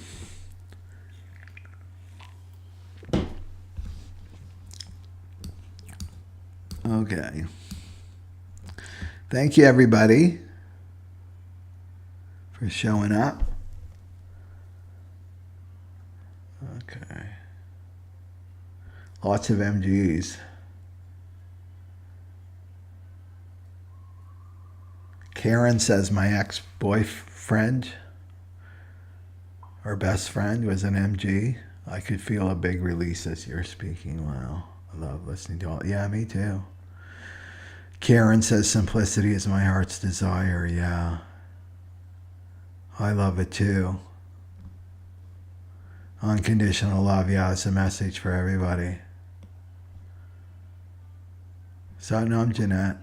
Okay. Thank you, everybody, for showing up. Okay. Lots of MGs. Karen says my ex-boyfriend or best friend was an MG. I could feel a big release as you're speaking. Wow. I love listening to all. Yeah, me too. Karen says simplicity is my heart's desire. Yeah. I love it too. Unconditional love. Yeah, it's a message for everybody. Satnam, Jeanette.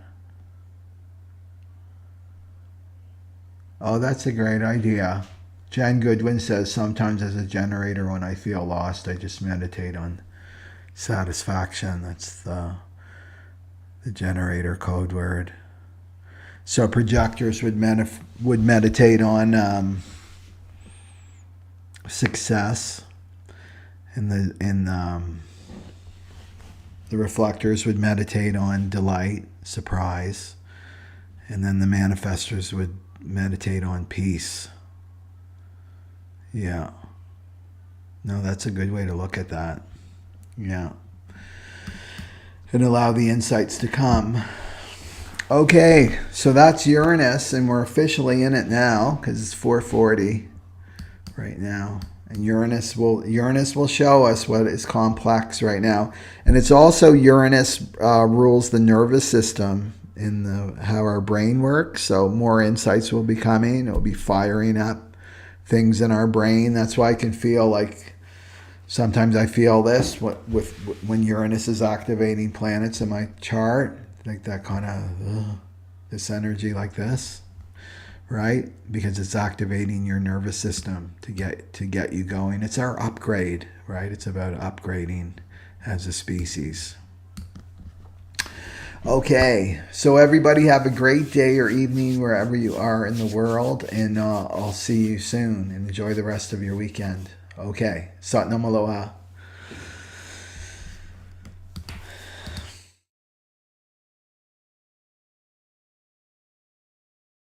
Oh, that's a great idea. Jen Goodwin says, sometimes as a generator, when I feel lost, I just meditate on satisfaction. That's the generator code word. So projectors would meditate on success, and the reflectors would meditate on delight, surprise, and then the manifestors would meditate on peace. Yeah. No, that's a good way to look at that. Yeah. And allow the insights to come. Okay, so that's Uranus, and we're officially in it now because it's 4:40 right now. And Uranus will show us what is complex right now. And it's also Uranus rules the nervous system in how our brain works. So more insights will be coming. It will be firing up things in our brain. That's why I can feel like sometimes I feel this when Uranus is activating planets in my chart. Like that kind of this energy like this. Right? Because it's activating your nervous system to get you going. It's our upgrade, right? It's about upgrading as a species. Okay, so everybody have a great day or evening wherever you are in the world, and I'll see you soon. And enjoy the rest of your weekend. Okay, Satnam Aloha.